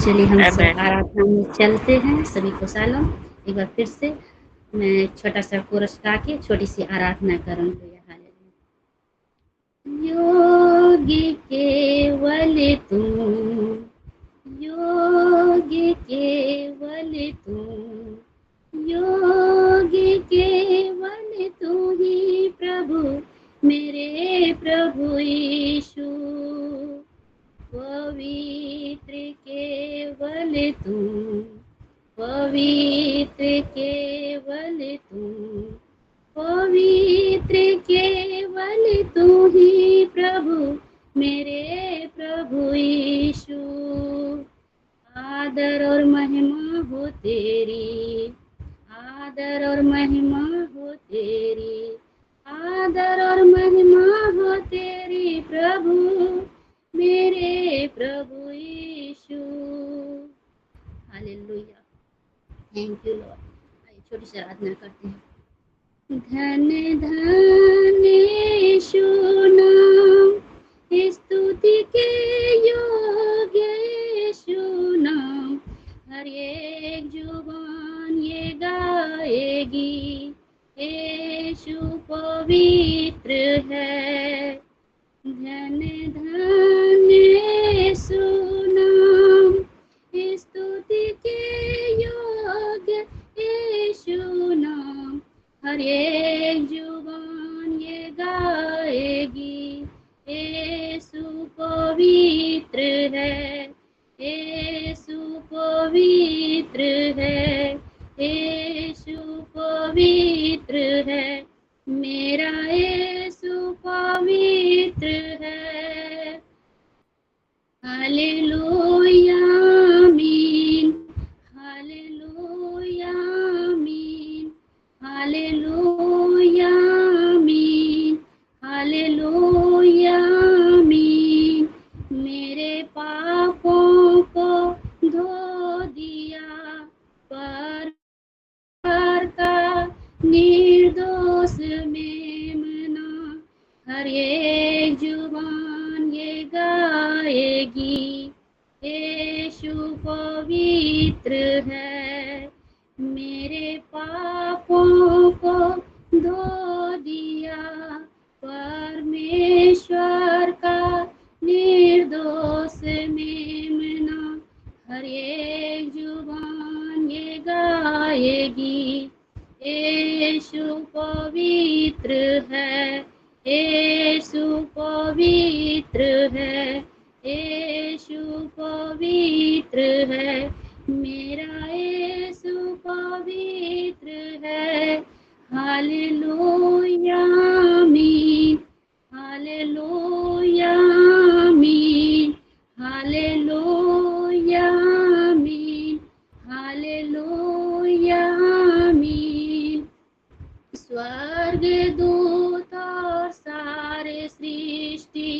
चलिए हम सब आमेन। आराधना में चलते हैं। सभी को सलाम। एक बार फिर से मैं छोटा सा कोरस गा के छोटी सी आराधना करूँगी। योगी केवल तू, योगी केवल तू, योगी केवल तू ही प्रभु, मेरे प्रभु यीशु। पवित्र केवल तू, पवित्र केवल तू, पवित्र केवल तू ही प्रभु, मेरे प्रभु यीशु। आदर और महिमा हो तेरी, आदर और महिमा हो तेरी, आदर और महिमा हो तेरी प्रभु, मेरे प्रभु यीशु। हालेलुया। Thank you Lord. आइए छोटी सी आराधना करते हैं। धन धन यीशु नाम, स्तुति के योग्य यीशु नाम, हर एक जुबान ये गाएगी, यीशु पवित्र है। धन धन यीशु नाम, स्तुति के योग्य यीशु नाम, हर एक जुबान ये गाएगी, यीशु पवित्र है, यीशु पवित्र है, यीशु पवित्र है, मेरा यीशु पवित्र है। हालेलुया आमीन, हालेलुया आमीन, हालेलुया आमीन, हालेलुया आमीन। मेरे पापों को धो दिया पर का निर्दोष मेमना, हर एक जुबान ये गाएगी, यीशु पवित्र है। मेरे पापों को धो दिया परमेश्वर का निर्दोष मेमना, हर एक जुबान ये गाएगी, यीशु पवित्र है, यीशु पवित्र है, यीशु पवित्र है, मेरा यीशु पवित्र है। हालेलुया आमीन, हालेलुया आमीन, हालेलुया आमीन, हालेलुया आमीन। स्वर्ग दूत और सारे सृष्टि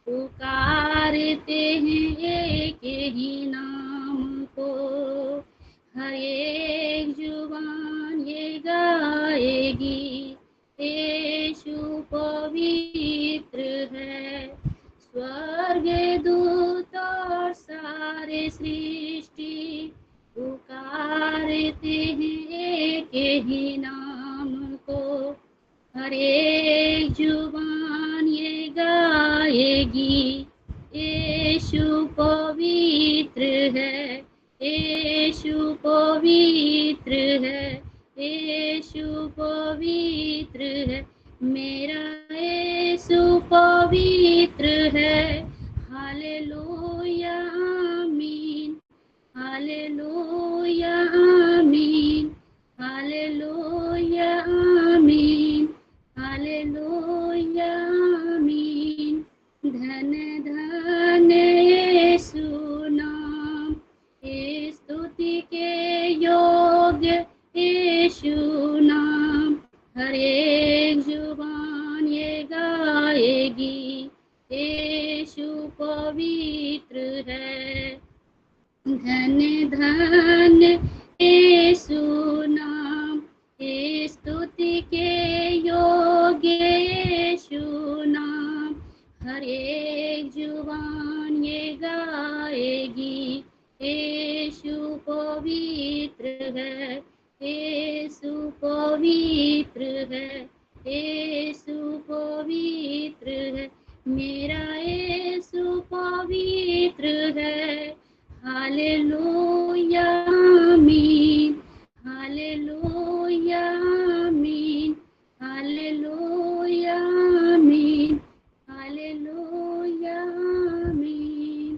पुकारते हैं एक ही नाम को, हर एक जुबान ये गाएगी, यीशु पवित्र है। स्वर्ग दूत और सारे सृष्टि पुकारते हैं एक ही नाम को, हर एक जुबान ये गाएगी, यीशु पवित्र है, यीशु पवित्र है, यीशु पवित्र है, मेरा यीशु पवित्र है। हालेलुया आमीन, हालेलुया आमीन, हालेलुया आमीन, हालेलुया आमीन। धन धन यीशु नाम, स्तुति के योग्य यीशु नाम, हर एक जुबान ये गाएगी, यीशु पवित्र है। धन धन यीशु नाम, स्तुति के योग्य यीशु नाम, हर एक जुबान ये गाएगी, यीशु पवित्र है, यीशु पवित्र है, यीशु पवित्र है, मेरा यीशु पवित्र है। हालेलुया आमीन, हालेलुया आमीन, हालेलुया आमीन, हालेलुया आमीन।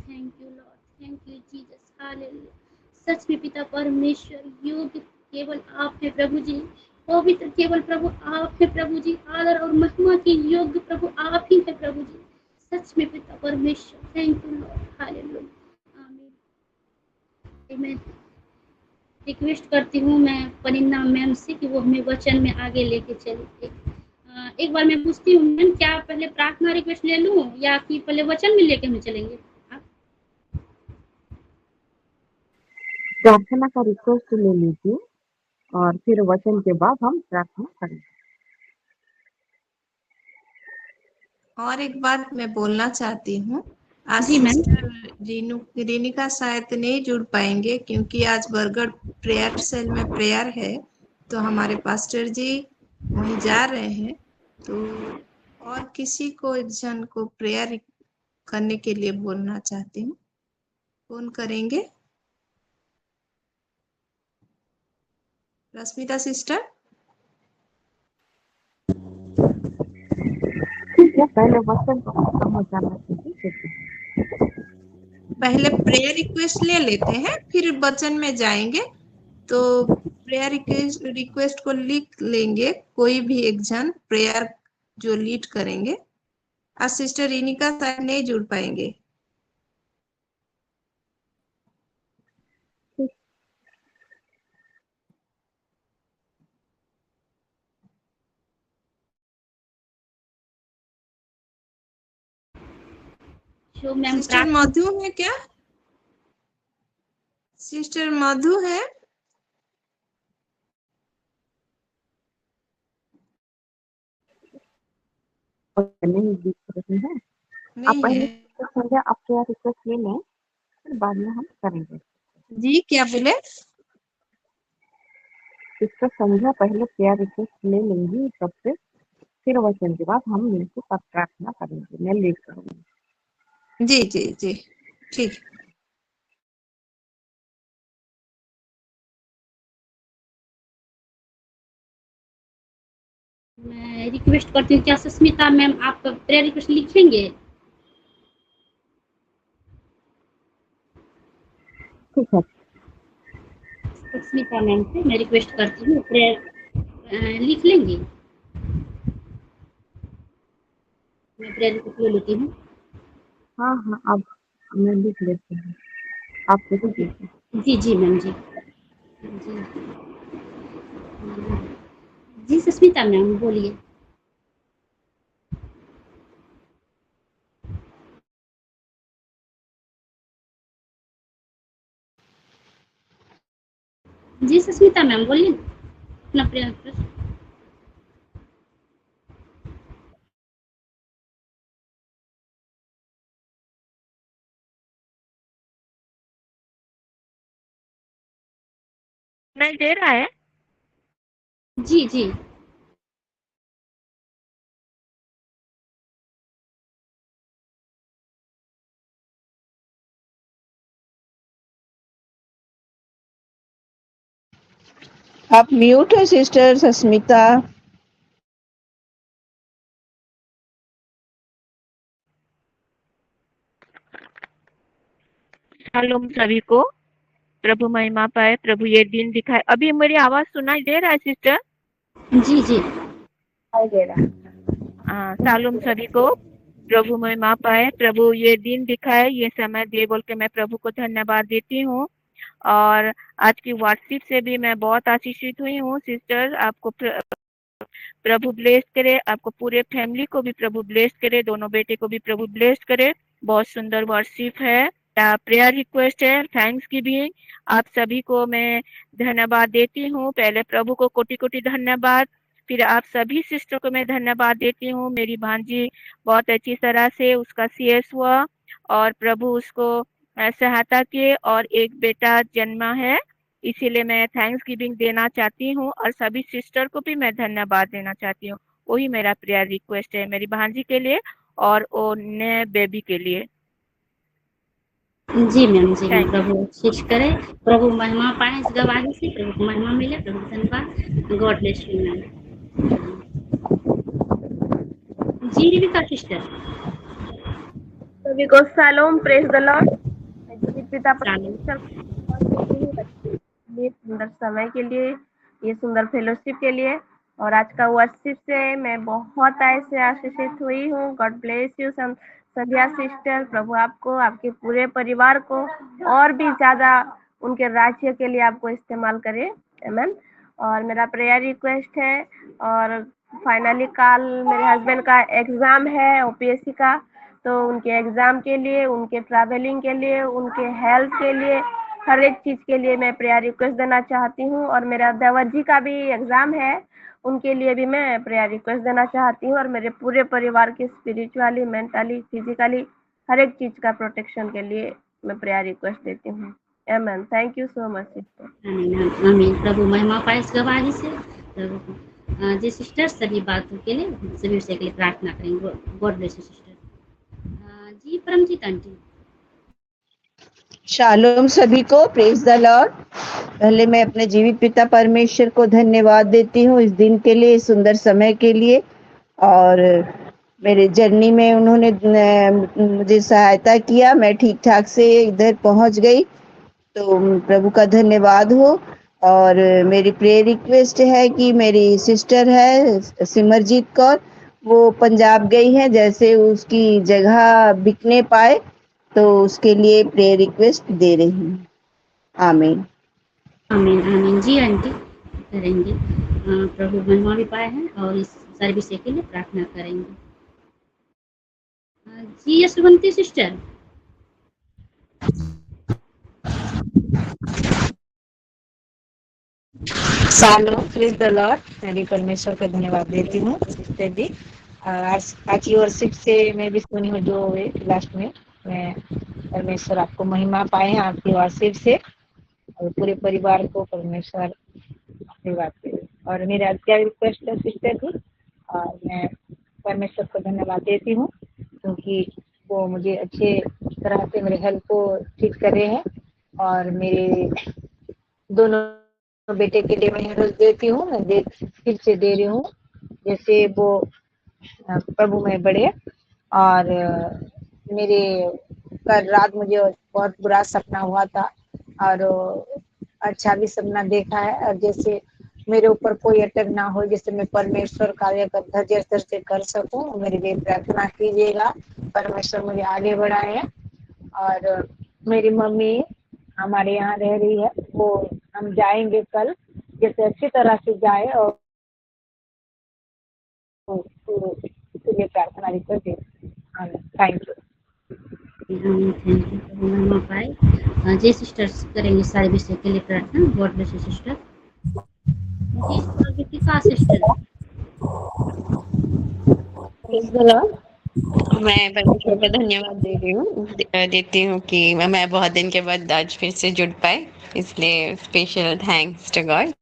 Thank you Lord, thank you Jesus, hallelujah. सच में पिता परमेश्वर, योग्य केवल आप हैं प्रभु जी, पवित्र केवल प्रभु आप हैं प्रभु जी, आदर और महिमा की योग्य प्रभु आप ही हैं प्रभु जी। सच में पिता परमेश्वर, थैंक यू लॉर्ड, हालेलुया आमीन। मैं रिक्वेस्ट करती हूँ मैं परिंदा मैम से कि वो हमें वचन में आगे लेके चले। एक बार मैं पूछती हूँ मैम, क्या पहले प्रार्थना रिक्वेस्ट ले लूँ या कि पहले वचन में लेके हम चलेंगे? प्रार्थना का रिक्वेस्ट ले लीजिए और फिर वचन के बाद हम प्रार्थना करेंगे। और एक बात मैं बोलना चाहती हूँ, आज जी मैम। सिस्टर रेनिका शायद नहीं जुड़ पाएंगे क्योंकि आज बरगढ़ प्रेयर सेल में प्रेयर है, तो हमारे पास्टर जी वहीं जा रहे हैं। तो और किसी को एक जन को प्रेयर करने के लिए बोलना चाहती हूँ, कौन करेंगे? रश्मिता सिस्टर। ठीक है, पहले वचन को खत्म हो जाना चाहिए। पहले प्रेयर रिक्वेस्ट ले लेते हैं, फिर वचन में जाएंगे। तो प्रेयर रिक्वेस्ट को लिख लेंगे, कोई भी एक जन प्रेयर जो लीड करेंगे। आज सिस्टर रेनिका शायद नहीं जुड़ पाएंगे। जो मैम सिस्टर मधु है क्या? सिस्टर मधु है? नहीं दिख रही है। आप नहीं पहले है। संध्या आप क्या रिक्वेस्ट ले लें, फिर बाद में हम करेंगे। जी क्या बोले? इसका संध्या पहले प्रेयर रिक्वेस्ट ले लेंगी सबसे, फिर वचन के बाद हम मिलकर प्रार्थना करेंगे। मैं लीड करूंगी। जी जी जी ठीक। मैं रिक्वेस्ट करती हूँ, क्या सुष्मिता मैम आप प्रेयर रिक्वेस्ट लिखेंगे? ठीक है, सुष्मिता मैम से मैं रिक्वेस्ट करती हूँ, प्रेयर लिख लेंगी? मैं प्रेयर रिक्वेस्ट ले लेती हूँ। हाँ हाँ, अब मैं लिख लेती हूँ, आप लिख लीजिए। जी जी मैम, जी जी जी। सुष्मिता मैम बोलिए। जी सुष्मिता मैम बोलिए अपना प्रेयर रिक्वेस्ट। नहीं दे रहा है? जी जी। आप म्यूट है सिस्टर सस्मिता। शालोम सभी को, प्रभु महिमा पाए, प्रभु ये दिन दिखाए। अभी मेरी आवाज सुनाई दे रहा है सिस्टर? जी जी दे रहा। शालोम सभी को, प्रभु महिमा पाए, प्रभु ये दिन दिखाए, ये समय दे बोल के मैं प्रभु को धन्यवाद देती हूँ। और आज की व्हाट्सएप से भी मैं बहुत आशीषित हुई हूँ सिस्टर। आपको प्रभु ब्लेस करे, आपको पूरे फैमिली को भी प्रभु ब्लेस करे, दोनों बेटे को भी प्रभु ब्लेस करे। बहुत सुंदर वर्शिप है, प्रेयर रिक्वेस्ट है, थैंक्स गिविंग। आप सभी को मैं धन्यवाद देती हूँ। पहले प्रभु को कोटि कोटि धन्यवाद, फिर आप सभी सिस्टर को मैं धन्यवाद देती हूँ। मेरी भांजी बहुत अच्छी तरह से उसका CS हुआ और प्रभु उसको सहायता किए और एक बेटा जन्मा है, इसीलिए मैं थैंक्स गिविंग देना चाहती हूँ और सभी सिस्टर को भी मैं धन्यवाद देना चाहती हूँ। वही मेरा प्रेयर रिक्वेस्ट है मेरी भांजी के लिए और वो नए बेबी के लिए। जी मैम, जी मैम, थैंक प्रभु आशीष करे, प्रभु महिमा पाए इस गवाही से, प्रभु को महिमा मिले, प्रभु को धन्यवाद। God bless you ma'am. जी रिविका सिस्टर। सभी को शालोम, प्रेज द लॉर्ड। पिता शालोम। परमेश्वर को धन्यवाद देती हूँ ये सुंदर समय के लिए, ये सुंदर फेलोशिप के लिए, और आज का वर्शिप से मैं बहुत ऐसे आशीषित हुई हूँ। God bless you Sandhya sister. प्रभु आपको, आपके पूरे परिवार को और भी ज्यादा उनके राज्य के लिए आपको इस्तेमाल करे। आमीन। और मेरा प्रेयर रिक्वेस्ट है, और फाइनली कल मेरे हस्बैंड का एग्जाम है ओपीएससी का, तो उनके एग्जाम के लिए, उनके ट्रैवलिंग के लिए, उनके हेल्थ के लिए, हर एक चीज के लिए मैं प्रेयर रिक्वेस्ट देना चाहती हूँ। और मेरा देवर जी का भी एग्जाम है, उनके लिए भी मैं प्रेयर रिक्वेस्ट देना चाहती हूँ। और मेरे पूरे परिवार की स्पिरिचुअली, मेंटली, फिजिकली हर एक चीज का प्रोटेक्शन के लिए मैं प्रेयर रिक्वेस्ट देती हूँ। आमीन। Thank you so much sister. आमीन आमीन। प्रभु महिमा पाए इस गवाही से। प्रभु को जी सिस्टर, सभी बातों के लिए, सभी विषय के लिए प्रार्थना करेंगे। God bless you sister. जी परमजीत आंटी। शालोम सभी को, प्रेज द लॉर्ड। पहले मैं अपने जीवित पिता परमेश्वर को धन्यवाद देती हूँ इस दिन के लिए, इस सुंदर समय के लिए। और मेरे जर्नी में उन्होंने मुझे सहायता किया, मैं ठीक ठाक से इधर पहुंच गई, तो प्रभु का धन्यवाद हो। और मेरी प्रेयर रिक्वेस्ट है कि मेरी सिस्टर है सिमरजीत कौर, वो पंजाब गई है, जैसे उसकी जगह बिकने पाए तो उसके लिए प्रेयर रिक्वेस्ट दे रही हूँ। आमीन आमीन आमीन। जी आंटी, करेंगे। प्रभु महिमा भी पाए हैं और इस सारे विषय के लिए प्रार्थना करेंगे। जी Yashwanti sister. Shalom, praise the Lord. मैं परमेश्वर को धन्यवाद देती हूँ सिस्टर जी। आज की वर्शिप से मैं भी सुनी हूँ जो लास्ट में, मैं परमेश्वर आपको महिमा पाए हैं आपकी वर्शिप से, और पूरे परिवार को परमेश्वर आशीर्वाद करे। और मेरा आज क्या रिक्वेस्ट है सिस्टर जी, और मैं परमेश्वर को धन्यवाद देती हूँ क्योंकि वो मुझे अच्छे तरह से मेरे हेल्थ को ठीक कर रहे हैं। और मेरे दोनों बेटे के लिए मैं हेल्थ देती हूँ, मैं फिर से दे रही हूँ, जैसे वो प्रभु में बढ़े। और मेरे कल रात मुझे बहुत बुरा सपना हुआ था, और अच्छा भी सपना देखा है, और जैसे मेरे ऊपर कोई अटक ना हो, जैसे मैं परमेश्वर कार्य का धैर्य से कर सकूं, मेरे लिए प्रार्थना कीजिएगा, परमेश्वर मुझे आगे बढ़ाए। और मेरी मम्मी हमारे यहाँ रह रही है, वो हम जाएंगे कल, जैसे अच्छी तरह से जाए, और इसलिए प्रार्थना रिक्वेस्ट देती। Thank you. आमीन। Thank you. प्रभु महिमा पाए। जी सिस्टर्स, करेंगे सारे विषय के लिए प्रार्थना। God bless you sister. जी रितिका सिस्टर। मैं परमेश्वर का धन्यवाद देती हूँ कि मैं बहुत दिन के बाद आज फिर से जुड़ पाए, इसलिए स्पेशल थैंक्स टू गॉड।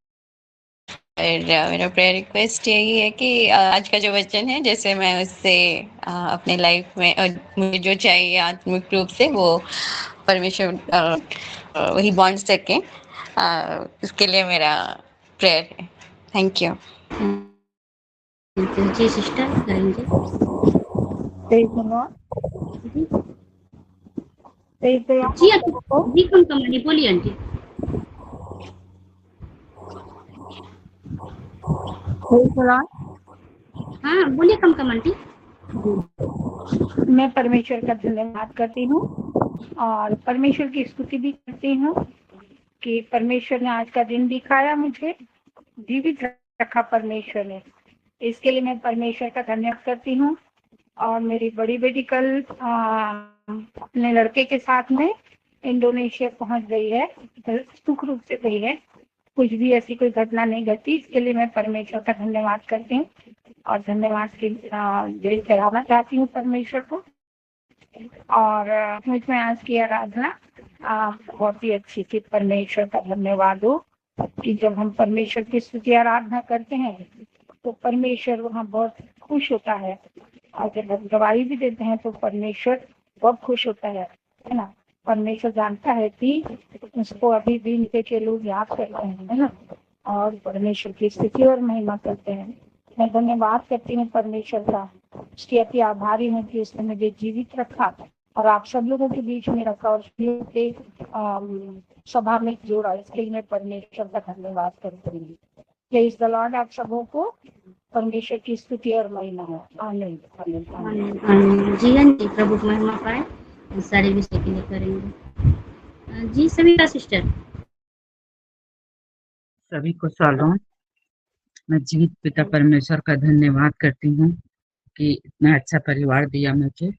और मेरा प्रेयर रिक्वेस्ट यही है कि आज का जो वचन है, जैसे मैं उससे अपने लाइफ में मुझे जो चाहिए आत्मिक रूप से वो परमेश्वर वही बॉन्ड सके, उसके लिए मेरा प्रेयर है। Thank you. जी सिस्टर, करेंगे। जी जी कम कमानी बोलिए आंटी। हाँ बोलिए कम कम आंटी। मैं परमेश्वर का धन्यवाद करती हूँ और परमेश्वर की स्तुति भी करती हूँ कि परमेश्वर ने आज का दिन दिखाया, मुझे जीवित रखा परमेश्वर ने, इसके लिए मैं परमेश्वर का धन्यवाद करती हूँ। और मेरी बड़ी बेटी कल अपने लड़के के साथ में इंडोनेशिया पहुंच गई है, सुख रूप से गई है, कुछ भी ऐसी कोई घटना नहीं घटी, इसके लिए मैं परमेश्वर का धन्यवाद करती हूँ और धन्यवाद की चढ़ाना चाहती हूँ परमेश्वर को। और मुझ में आज की आराधना बहुत ही अच्छी थी। परमेश्वर का धन्यवाद हो कि जब हम परमेश्वर की स्तुति आराधना करते हैं तो परमेश्वर वहाँ बहुत खुश होता है, और जब हम गवाही भी देते हैं तो परमेश्वर बहुत खुश होता है ना। परमेश्वर जानता है कि उसको अभी भी इनके के लोग याद करते हैं, है ना, और परमेश्वर की स्तुति और महिमा करते हैं। मैं धन्यवाद करती हूँ परमेश्वर का, उसकी अति आभारी हूँ कि उसने मुझे जीवित रखा और आप सब लोगों के बीच में रखा और सभा में जोड़ा। इसके लिए मैं परमेश्वर का धन्यवाद करती हूँ। Praise the Lord. आप सबों को परमेश्वर की स्तुति और महिमा हो। आमीन आमीन आमीन। आमीन। जी हाँ जी, प्रभु की महिमा पाए। इस सारे विषय के लिए करेंगे। जी सविता सिस्टर। सभी को सलाम। मैं जीवित पिता परमेश्वर का धन्यवाद करती हूँ कि इतना अच्छा परिवार दिया मुझे,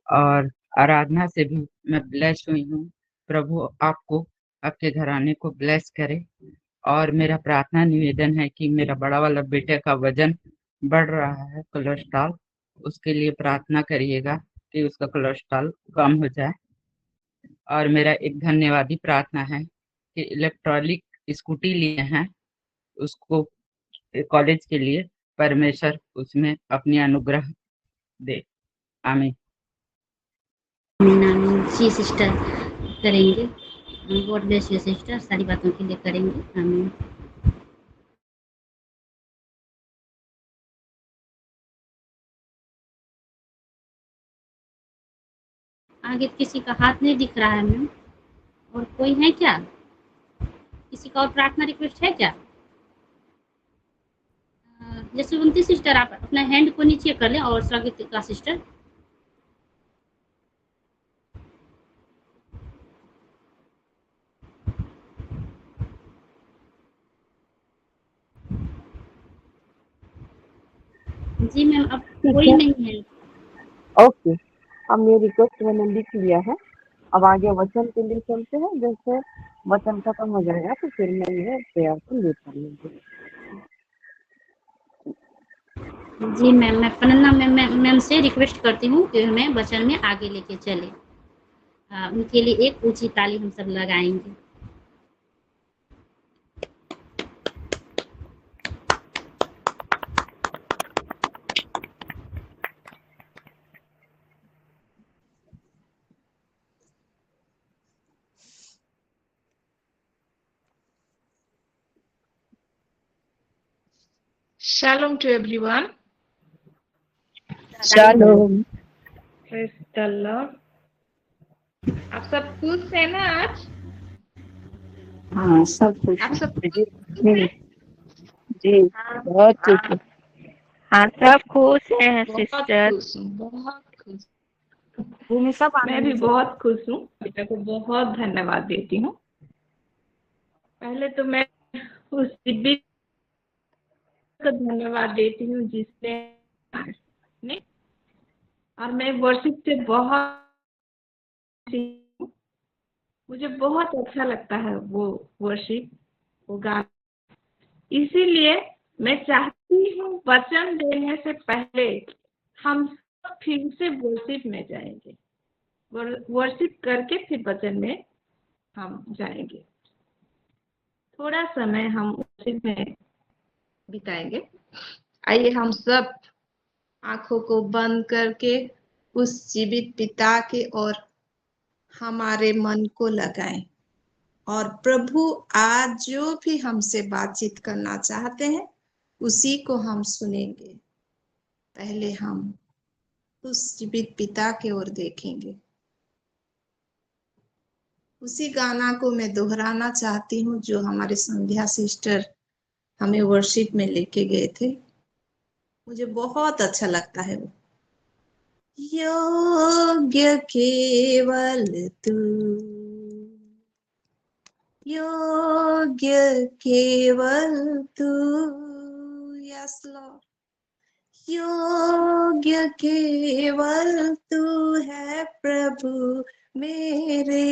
और आराधना से भी मैं ब्लेस हुई हूँ। प्रभु आपको, आपके घराने को ब्लेस करे। और मेरा प्रार्थना निवेदन है कि मेरा बड़ा वाला बेटे का वजन बढ़ रहा है, कोलेस्ट्रॉल, उसके लिए प्रार्थना करिएगा कि उसका कोलेस्ट्रॉल कम हो जाए। और मेरा एक धन्यवादी प्रार्थना है कि इलेक्ट्रॉनिक स्कूटी लिए हैं, उसको कॉलेज के लिए परमेश्वर उसमें अपनी अनुग्रह दे। आमीन। आमीन आमीन। जी सिस्टर करेंगे। गॉड ब्लेस यू सिस्टर, सारी बातों के लिए करेंगे। आमीन। आगे किसी का हाथ नहीं दिख रहा है मैम, और कोई है क्या? किसी का और प्रार्थना रिक्वेस्ट है क्या? जसवंती सिस्टर, आप अपना हैंड को नीचे कर लें, और स्वागतिका सिस्टर। जी मैम, अब ठीक कोई है, नहीं है। ओके। हमने रिक्वेस्ट मैंने लिख लिया है। अब आगे वचन के लिए चलते हैं। जैसे वचन खत्म हो जाएगा तो फिर मैं ये प्रेयर को लीड कर लूंगी। जी मैम, मैं पन्ना मैम से रिक्वेस्ट करती हूँ कि हमें वचन में आगे लेके चले। उनके लिए एक ऊंची ताली हम सब लगाएंगे। Shalom to everyone. Shalom. Praise the Lord. आप सब खुश है ना आज? हाँ, सब खुश आप हैं। सब जी खुश हैं? जी, बहुत ठीक है। हाँ, सब खुश हैं बहुत सिस्टर। खुश हूँ, बहुत खुश। भूमि सब मैं भी आनंद से। बहुत खुश हूँ। पिता को बहुत धन्यवाद देती हूँ। पहले तो मैं उस दिव्य को धन्यवाद देती हूँ जिसने ने, और मैं वर्शिप से बहुत, मुझे बहुत अच्छा लगता है वो वर्शिप, वो गाना। इसीलिए मैं चाहती हूँ वचन देने से पहले हम सब फिर से वर्शिप में जाएंगे, वर्शिप करके फिर वचन में हम जाएंगे। थोड़ा समय हम वर्शिप में बिताएंगे। आइए हम सब आंखों को बंद करके उस जीवित पिता के और हमारे मन को लगाएं, और प्रभु आज जो भी हमसे बातचीत करना चाहते हैं उसी को हम सुनेंगे। पहले हम उस जीवित पिता की ओर देखेंगे। उसी गाना को मैं दोहराना चाहती हूँ जो हमारे संध्या सिस्टर हमें वर्शिप में लेके गए थे। मुझे बहुत अच्छा लगता है वो। योग्य केवल तू, योग्य केवल तू, यस लॉर्ड। योग्य केवल तू है प्रभु, मेरे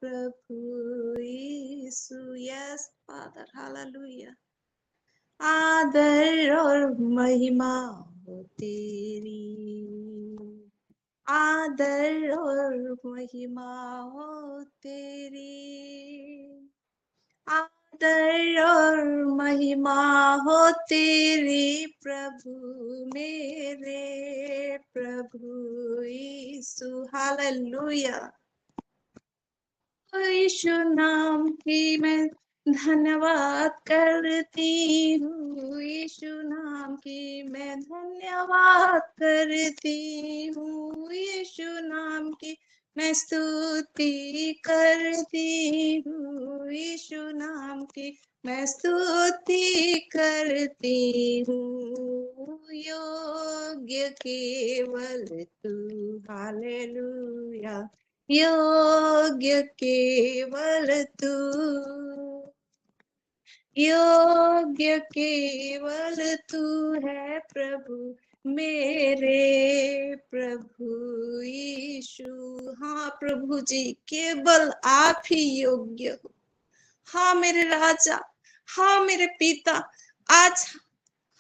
प्रभु यीशु। Yes father, hallelujah. आदर और महिमा हो तेरी, आदर और महिमा हो तेरी, आदर और महिमा हो तेरी प्रभु, मेरे प्रभु यीशु। हालेलुया। यीशु नाम की मैं धन्यवाद करती हूँ, यीशु नाम की मैं धन्यवाद करती हूँ, यीशु नाम की मैं स्तुति करती हूँ, यीशु नाम की मैं स्तुति करती हूँ। योग्य केवल तू, हालेलुया, योग्य केवल तू, योग्य केवल तू है प्रभु, मेरे प्रभु यीशु। हाँ प्रभु जी, केवल आप ही योग्य हो। हाँ मेरे राजा, हाँ मेरे पिता, आज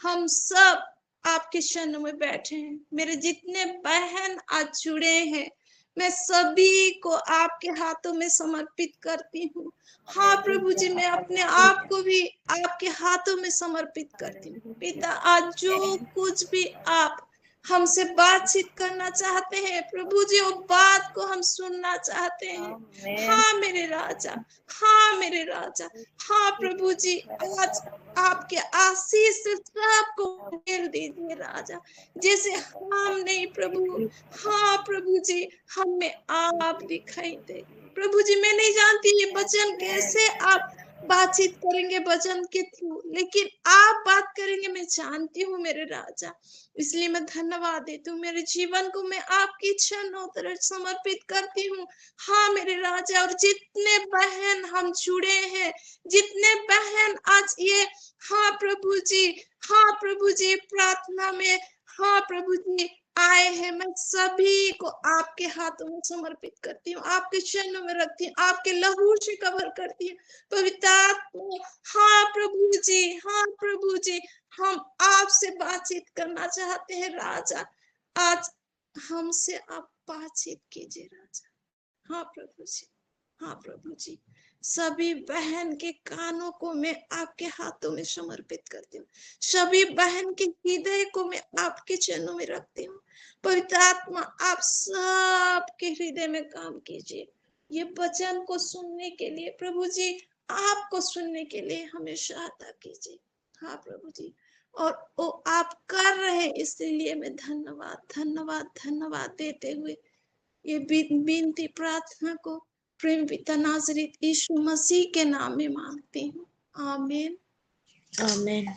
हम सब आपके शरण में बैठे हैं। मेरे जितने बहन आज जुड़े हैं, मैं सभी को आपके हाथों में समर्पित करती हूँ। हाँ प्रभु जी, मैं अपने आप को भी आपके हाथों में समर्पित करती हूँ। पिता, आज जो कुछ भी आप हमसे बातचीत करना चाहते हैं प्रभु जी, वो बात को हम सुनना चाहते हैं। हाँ मेरे राजा, हाँ मेरे राजा, हाँ प्रभु जी, आज आपके आशीष से सबको घेर दीजिए राजा, जैसे हम नहीं प्रभु। हाँ प्रभु जी, हमें आप दिखाई दे प्रभु जी। मैं नहीं जानती ये वचन कैसे आप बातचीत करेंगे वचन के थ्रू, लेकिन आप बात करेंगे मैं जानती हूँ मेरे राजा। इसलिए मैं धन्यवाद देती हूँ। मेरे जीवन को मैं आपकी इच्छा तरह समर्पित करती हूँ। हाँ मेरे राजा, और जितने बहन हम जुड़े हैं, जितने बहन आज ये हाँ प्रभु जी, हाँ प्रभु जी प्रार्थना में हाँ प्रभु जी आए हैं, मैं सभी को आपके हाथों में समर्पित करती हूँ, आपके चरणों में रखती हूँ, आपके लहू से कवर करती हूँ पवित्र आत्मा। हाँ प्रभु जी, हाँ प्रभु जी, हम आपसे बातचीत करना चाहते हैं राजा। आज हमसे आप बातचीत कीजिए राजा। हाँ प्रभु जी, हाँ प्रभु जी, सभी बहन के कानों को मैं आपके हाथों में समर्पित करती हूँ, सभी बहन के हृदय को मैं आपके चरणों में रखती हूँ। पवित्र आत्मा, आप सबके हृदय में काम कीजिए। ये वचन को सुनने के लिए प्रभु जी, आपको सुनने के लिए हमें सहायता कीजिए। हाँ प्रभु जी, और वो आप कर रहे, इसलिए मैं धन्यवाद धन्यवाद धन्यवाद देते हुए ये विनती प्रार्थना को प्रेम पिता नाजरीत यीशु मसीह के नाम में मांगती हूँ। आमीन, आमीन,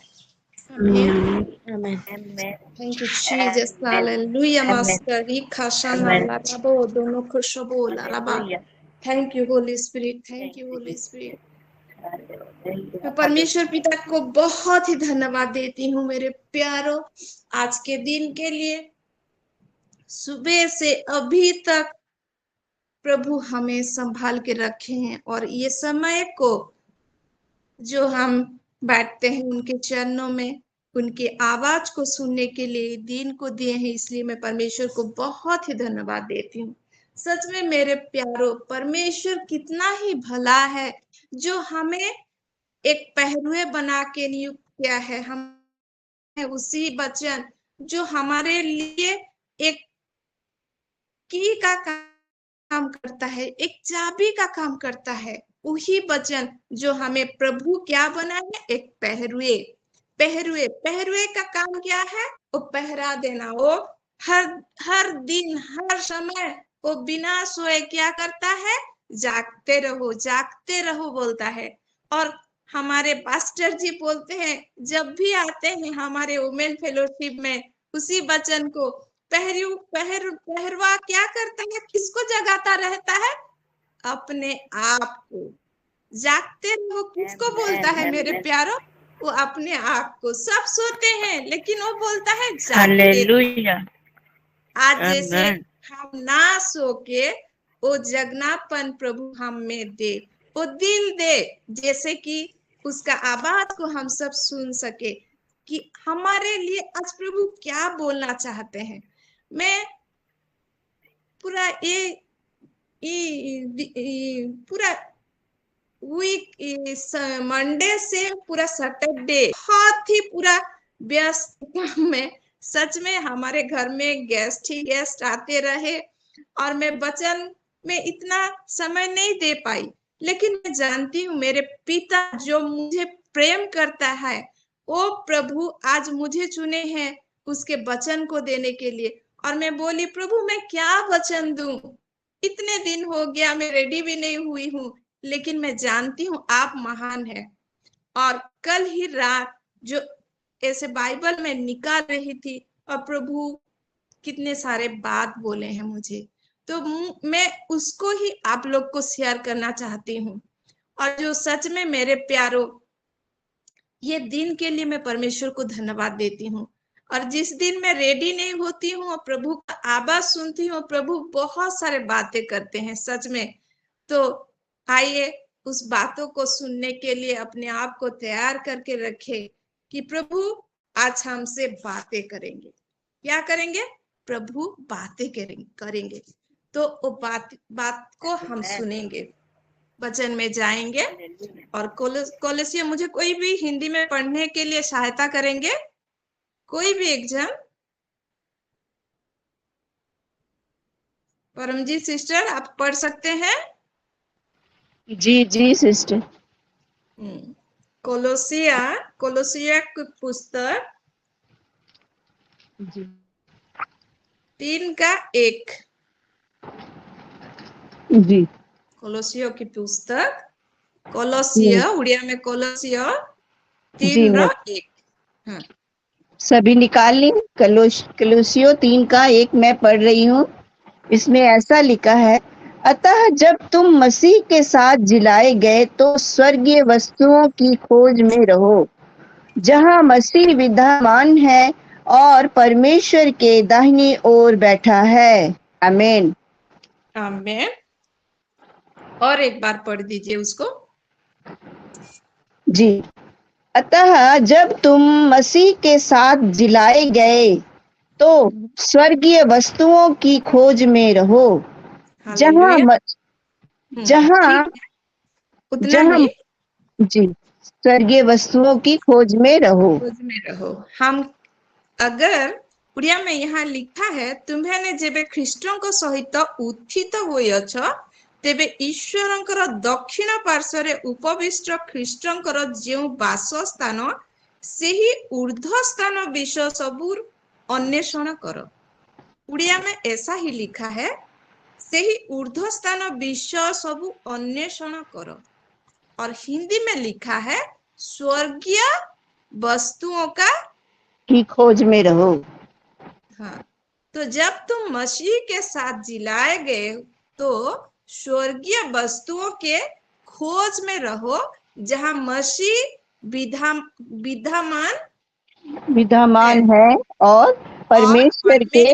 आमीन, आमीन। Thank you Jesus, hallelujah. Master ही खाशाना लाराबो दोनों खुशबो लाराबा। Thank you Holy Spirit, thank you Holy Spirit. मैं परमेश्वर पिता को बहुत ही धन्यवाद देती हूँ मेरे प्यारों, आज के दिन के लिए। सुबह से अभी तक प्रभु हमें संभाल के रखे हैं, और ये समय को जो हम बैठते हैं उनके चरणों में, उनकी आवाज को सुनने के लिए दिन को दिए हैं, इसलिए मैं परमेश्वर को बहुत ही धन्यवाद देती हूँ। सच में मेरे प्यारों, परमेश्वर कितना ही भला है जो हमें एक पहरुए बना के नियुक्त किया है। हम उसी वचन जो हमारे लिए एक की का काम करता है, एक चाबी का काम करता है, वही वचन जो हमें प्रभु क्या बना है, एक पहरुए। पहरुए पहरुए का काम क्या है? वो पहरा देना। वो हर दिन हर समय वो बिना सोए क्या करता है? जागते रहो बोलता है। और हमारे पास्टर जी बोलते हैं, जब भी आते हैं हमारे वुमेन फेलोशिप में, उसी वचन को पहरवा क्या करता है? किसको जगाता रहता है? अपने आप को। जागते रहो किसको बोलता है मेरे प्यारों? वो अपने आप को। सब सोते हैं लेकिन वो बोलता है जागते रहो। आज जैसे हम ना सो के वो जगनापन प्रभु हमें दे, वो दिल दे, जैसे कि उसका आवाज को हम सब सुन सके कि हमारे लिए आज प्रभु क्या बोलना चाहते हैं। मैं पूरा पूरा वीक मंडे से पूरा सैटरडे बहुत ही पूरा व्यस्त काम में। सच में हमारे घर में गेस्ट ही गेस्ट आते रहे और मैं वचन में इतना समय नहीं दे पाई, लेकिन मैं जानती हूँ मेरे पिता जो मुझे प्रेम करता है, वो प्रभु आज मुझे चुने हैं उसके वचन को देने के लिए। और मैं बोली, प्रभु मैं क्या वचन दूं, इतने दिन हो गया, मैं रेडी भी नहीं हुई हूँ, लेकिन मैं जानती हूँ आप महान है। और कल ही रात जो ऐसे बाइबल में निकाल रही थी और प्रभु कितने सारे बात बोले हैं मुझे, तो मैं उसको ही आप लोग को शेयर करना चाहती हूँ। और जो सच में मेरे प्यारों, ये दिन के लिए मैं परमेश्वर को धन्यवाद देती हूँ। और जिस दिन मैं रेडी नहीं होती हूँ और प्रभु का आवाज सुनती हूँ, प्रभु बहुत सारे बातें करते हैं सच में। तो आइए उस बातों को सुनने के लिए अपने आप को तैयार करके रखे कि प्रभु आज हमसे बातें करेंगे। क्या करेंगे? प्रभु बातें करेंगे। तो वो बात को हम सुनेंगे, वचन में जाएंगे। और कोलोसिया मुझे कोई भी हिंदी में पढ़ने के लिए सहायता करेंगे? कोई भी एग्जाम? परमजीत सिस्टर आप पढ़ सकते हैं? जी जी सिस्टर। कोलोसिया की पुस्तक 3:1। जी कोलोसियो की पुस्तक, कोलोसिया उड़िया में कोलोसियो जी मैं 3:1। हाँ सभी निकाल ली। कलोसियो 3:1 मैं पढ़ रही हूँ। इसमें ऐसा लिखा है, अतः जब तुम मसीह के साथ जिलाए गए तो स्वर्गीय वस्तुओं की खोज में रहो, जहाँ मसीह विद्यमान है और परमेश्वर के दाहिनी ओर बैठा है। आमीन आमीन। और एक बार पढ़ दीजिए उसको। जी, अतः जब तुम मसीह के साथ जिलाए गए तो स्वर्गीय वस्तुओं की खोज में रहो, हालेलुया। जहाँ उतना ही जी स्वर्गीय वस्तुओं की खोज में रहो। खोज में रहो। हम अगर उड़िया में यहाँ लिखा है, तुम्हें जेबे ख्रीष्टଙ୍କ सहित उत्थित होइअछ तेबे ईश्वरଙ୍କର दक्षिण पार्श्वरे उपविष्ट ख्रीष्टଙ୍କର ଯେଉଁ ବାସସ୍ଥାନ ସେହି ऊर्ध्व स्थान विषय सबू अन्वेषण करो। उड़िया में ऐसा ही लिखा है, सही ऊर्ध्व स्थान विषय सबू अन्वेषण करो। और हिंदी में लिखा है, स्वर्गीय वस्तुओं की खोज में रहो। हाँ, तो जब तुम मसीह के साथ जिलाए गए तो स्वर्गीय वस्तुओं के खोज में रहो, जहाँ मसीह विद्यमान है और परमेश्वर के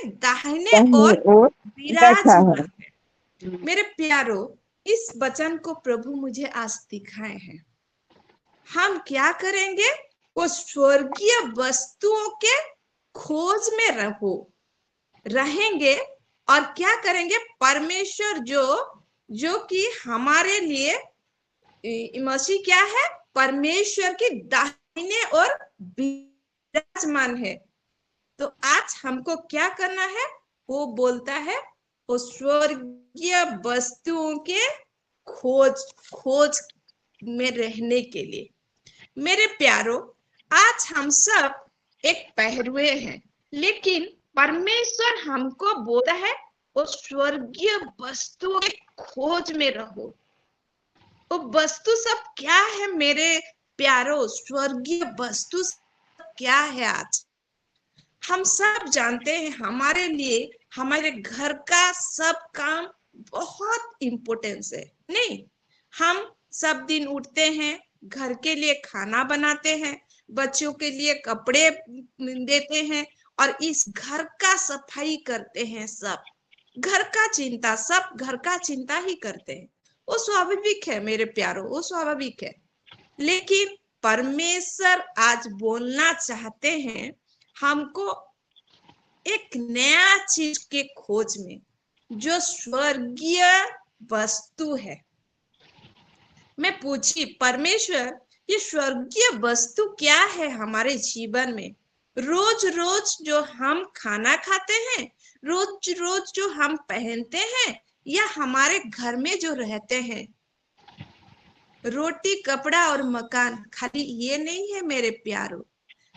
दाहिने ओर विराजमान है। मेरे प्यारो, इस वचन को प्रभु मुझे आज दिखाए हैं। हम क्या करेंगे? वो स्वर्गीय वस्तुओं के खोज में रहेंगे और क्या करेंगे? परमेश्वर जो कि हमारे लिए मसीह क्या है? परमेश्वर के दाहिने ओर विराजमान है। तो आज हमको क्या करना है? वो बोलता है, वो स्वर्गीय वस्तुओं के खोज में रहने के लिए। मेरे प्यारो, आज हम सब एक पहरुए हैं, लेकिन परमेश्वर हमको बोलता है वो स्वर्गीय वस्तुओं के खोज में रहो। वो वस्तु सब क्या है मेरे प्यारो? स्वर्गीय वस्तु क्या है? आज हम सब जानते हैं, हमारे लिए हमारे घर का सब काम बहुत इम्पोर्टेंस है। नहीं, हम सब दिन उठते हैं, घर के लिए खाना बनाते हैं, बच्चों के लिए कपड़े देते हैं और इस घर का सफाई करते हैं। सब घर का चिंता ही करते हैं। वो स्वाभाविक है मेरे प्यारो, वो स्वाभाविक है। लेकिन परमेश्वर आज बोलना चाहते हैं हमको एक नया चीज के खोज में, जो स्वर्गीय वस्तु है। मैं पूछी, परमेश्वर ये स्वर्गीय वस्तु क्या है हमारे जीवन में? रोज रोज जो हम खाना खाते हैं, रोज रोज जो हम पहनते हैं, या हमारे घर में जो रहते हैं? रोटी, कपड़ा और मकान, खाली ये नहीं है मेरे प्यारों।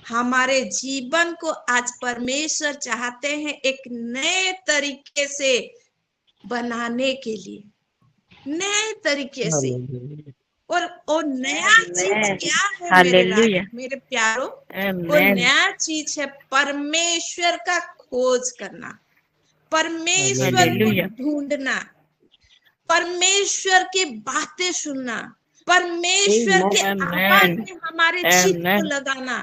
हमारे जीवन को आज परमेश्वर चाहते हैं एक नए तरीके से बनाने के लिए, नए तरीके से। और नया चीज क्या है मेरे प्यारों? वो नया चीज है परमेश्वर का खोज करना, परमेश्वर को ढूंढना, परमेश्वर की बातें सुनना, परमेश्वर के आवाज में हमारे चित्त को लगाना,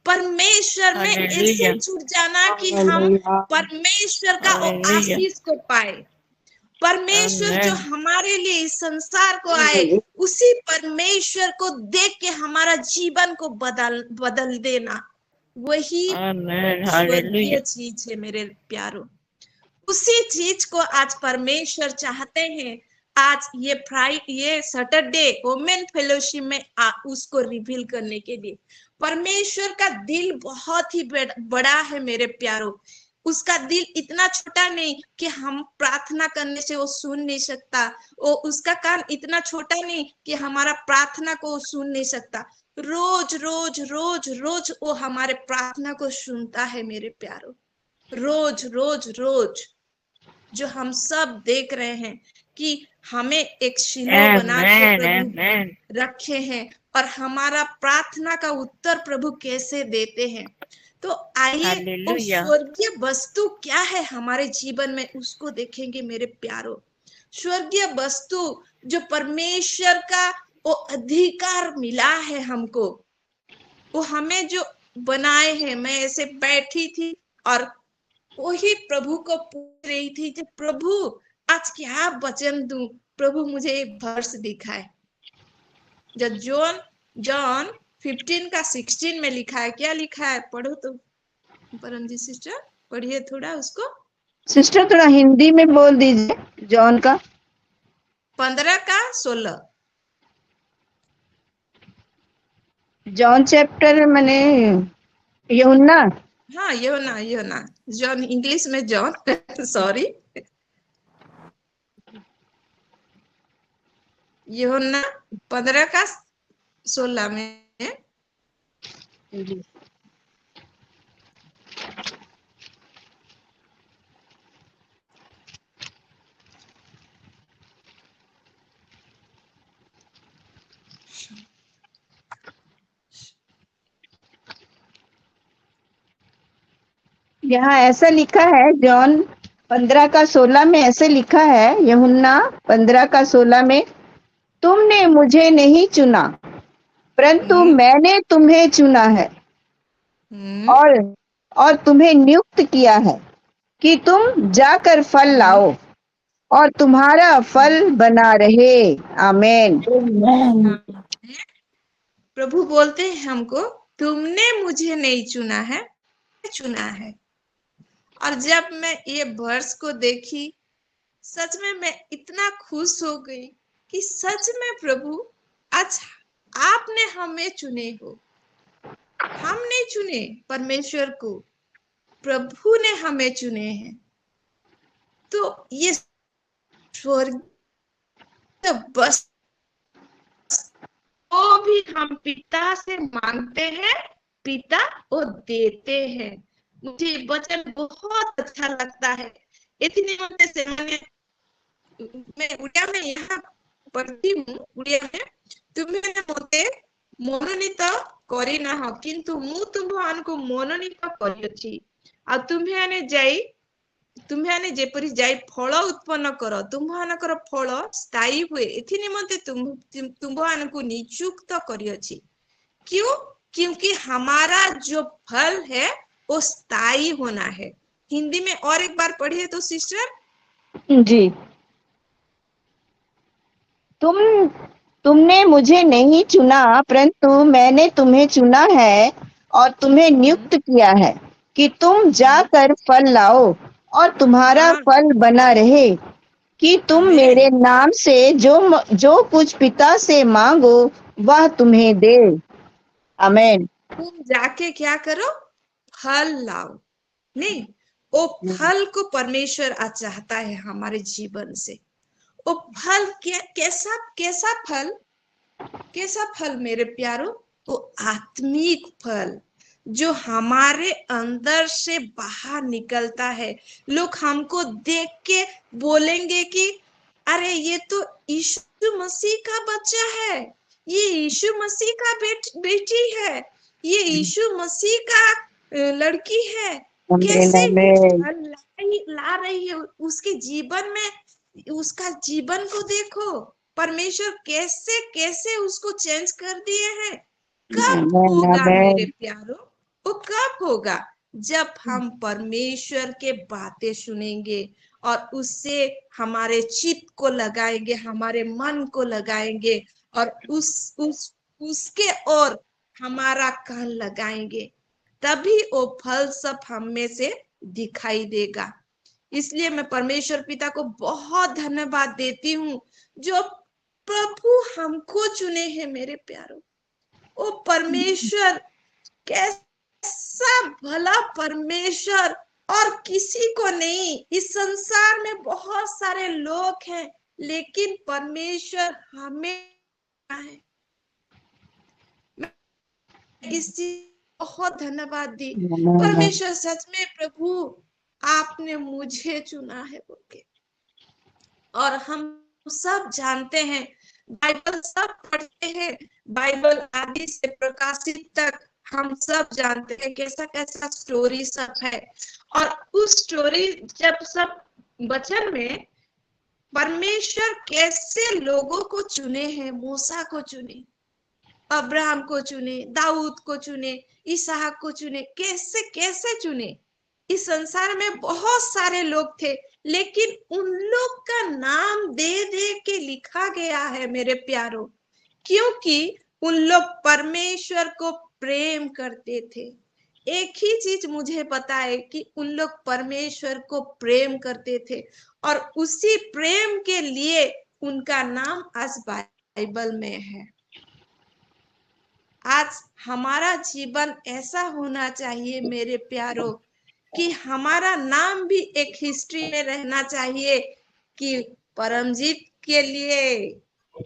परमेश्वर में ऐसे जुड़ जाना कि हम परमेश्वर का वो आशीष को पाए। परमेश्वर जो हमारे लिए इस संसार को आए, उसी परमेश्वर को देख के हमारा जीवन को बदल देना, वही स्वर्गीय चीज है मेरे प्यारों। उसी चीज को आज परमेश्वर चाहते हैं। आज ये सैटरडे वुमेन फेलोशिप में उसको रिवील करने के लिए। परमेश्वर का दिल बहुत ही बड़ा है मेरे प्यारों। उसका दिल इतना छोटा नहीं कि हम प्रार्थना करने से वो सुन नहीं सकता। वो उसका कान इतना छोटा नहीं कि हमारा प्रार्थना को वो सुन नहीं सकता। रोज रोज रोज रोज वो हमारे प्रार्थना को सुनता है मेरे प्यारों। रोज रोज रोज जो हम सब देख रहे हैं कि हमें एक शिलो बना के प्रभु रखे हैं, और हमारा प्रार्थना का उत्तर प्रभु कैसे देते हैं। तो आइए वो स्वर्गीय वस्तु क्या है हमारे जीवन में, उसको देखेंगे मेरे प्यारों। स्वर्गीय वस्तु जो परमेश्वर का वो अधिकार मिला है हमको, वो हमें जो बनाए हैं। मैं ऐसे बैठी थी और वही प्रभु को पूछ रही थी कि प्रभु आज क्या वचन दूं। प्रभु मुझे एक वर्ष दिखाए, जब जॉन 15 का 16 में लिखा है। क्या लिखा है? पढ़ो तो परम जी सिस्टर, पढ़िए थोड़ा उसको। सिस्टर थोड़ा हिंदी में बोल दीजिए। जॉन का 15 का 16। जॉन चैप्टर मैंने यूहन्ना। हाँ यूहन्ना। जॉन इंग्लिश में जॉन सॉरी, यूहन्ना 15 का 16 में। यहाँ ऐसा लिखा है, जॉन 15 का 16 में ऐसे लिखा है, यूहन्ना 15 का 16 में, तुमने मुझे नहीं चुना परंतु मैंने तुम्हें चुना है और तुम्हें नियुक्त किया है कि तुम जाकर फल लाओ और तुम्हारा फल बना रहे। आमीन। प्रभु बोलते हैं हमको, तुमने मुझे नहीं चुना है, चुना है। और जब मैं ये वर्ष को देखी, सच में मैं इतना खुश हो गई कि सच में प्रभु आज आपने हमें चुने हो। हम नहीं चुने परमेश्वर को, प्रभु ने हमें चुने हैं। तो ये स्वर्ग बस वो भी हम पिता से मांगते हैं, पिता वो देते हैं। मुझे वचन बहुत अच्छा लगता है। इतने मत से मैं उड़िया में यहाँ पढ़ती हूँ। उड़िया में, तुम्हें मते मनोनीत करी ना हो किंतु मु तुम्हानकु मनोनीत करिछि आ तुम्हें जेपरी जाई फल उत्पन्न कर, तुम्हानकर फल स्थायी हुए, एथि निमंते तुम्हानकु नियुक्त करिछि। क्यों? क्योंकि हमारा जो फल है वो स्थायी होना है। हिंदी में और एक बार पढ़िए तो सिस्टर जी। तुमने मुझे नहीं चुना परंतु मैंने तुम्हें चुना है और तुम्हें नियुक्त किया है कि तुम जाकर फल लाओ और तुम्हारा हाँ फल बना रहे, कि तुम आमेन। मेरे नाम से जो कुछ पिता से मांगो वह तुम्हें दे। आमेन। तुम जाके क्या करो, फल लाओ। नहीं, वो फल को परमेश्वर आज चाहता है हमारे जीवन से। वो फल कैसा कैसा फल, कैसा फल मेरे प्यारो, वो आत्मिक फल जो हमारे अंदर से बाहर निकलता है। लोग हमको देख के बोलेंगे कि अरे ये तो यीशु मसीह का बच्चा है, ये यीशु मसीह का बेटी है, ये यीशु मसीह का लड़की है। आमेन। कैसे ये आमेन। फल ला रही है उसके जीवन में, उसका जीवन को देखो, परमेश्वर कैसे कैसे उसको चेंज कर दिए हैं। कब आमेन। होगा मेरे आमेन। प्यारो, वो कब होगा, जब हम परमेश्वर के बातें सुनेंगे और उससे हमारे चित्त को लगाएंगे, हमारे मन को लगाएंगे और उसके ओर हमारा कान लगाएंगे, तभी वो फल सब हम में से दिखाई देगा। इसलिए मैं परमेश्वर पिता को बहुत धन्यवाद देती हूँ जो प्रभु हमको चुने हैं मेरे प्यारो। वो परमेश्वर कैसा भला परमेश्वर, और किसी को नहीं। इस संसार में बहुत सारे लोग हैं, लेकिन परमेश्वर हमें है। मैं इस चीज बहुत धन्यवाद दी, परमेश्वर सच में प्रभु आपने मुझे चुना है बोल के। और हम सब जानते हैं, बाइबल सब पढ़ते हैं, बाइबल आदि से प्रकाशित तक हम सब जानते हैं कैसा कैसा स्टोरी सब है। और उस स्टोरी जब सब वचन में परमेश्वर कैसे लोगों को चुने हैं, मूसा को चुने, अब्राहम को चुने, दाऊद को चुने, इसहाक को चुने, कैसे कैसे चुने। इस संसार में बहुत सारे लोग थे, लेकिन उन लोग का नाम दे दे के लिखा गया है मेरे प्यारो, क्योंकि उन लोग परमेश्वर को प्रेम करते थे। एक ही चीज मुझे पता है कि उन लोग परमेश्वर को प्रेम करते थे, और उसी प्रेम के लिए उनका नाम आज बाइबल में है। आज हमारा जीवन ऐसा होना चाहिए मेरे प्यारो कि हमारा नाम भी एक हिस्ट्री में रहना चाहिए कि परमजीत के लिए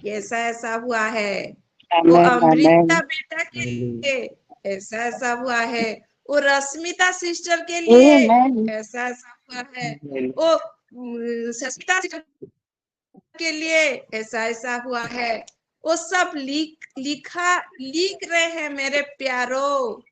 ऐसा ऐसा हुआ है, वो अमृता बेटा के लिए ऐसा ऐसा हुआ है, वो रश्मिता सिस्टर के लिए ऐसा ऐसा हुआ है, वो सस्मिता सिस्टर के लिए ऐसा ऐसा हुआ है। वो सब लिख रहे हैं मेरे प्यारो।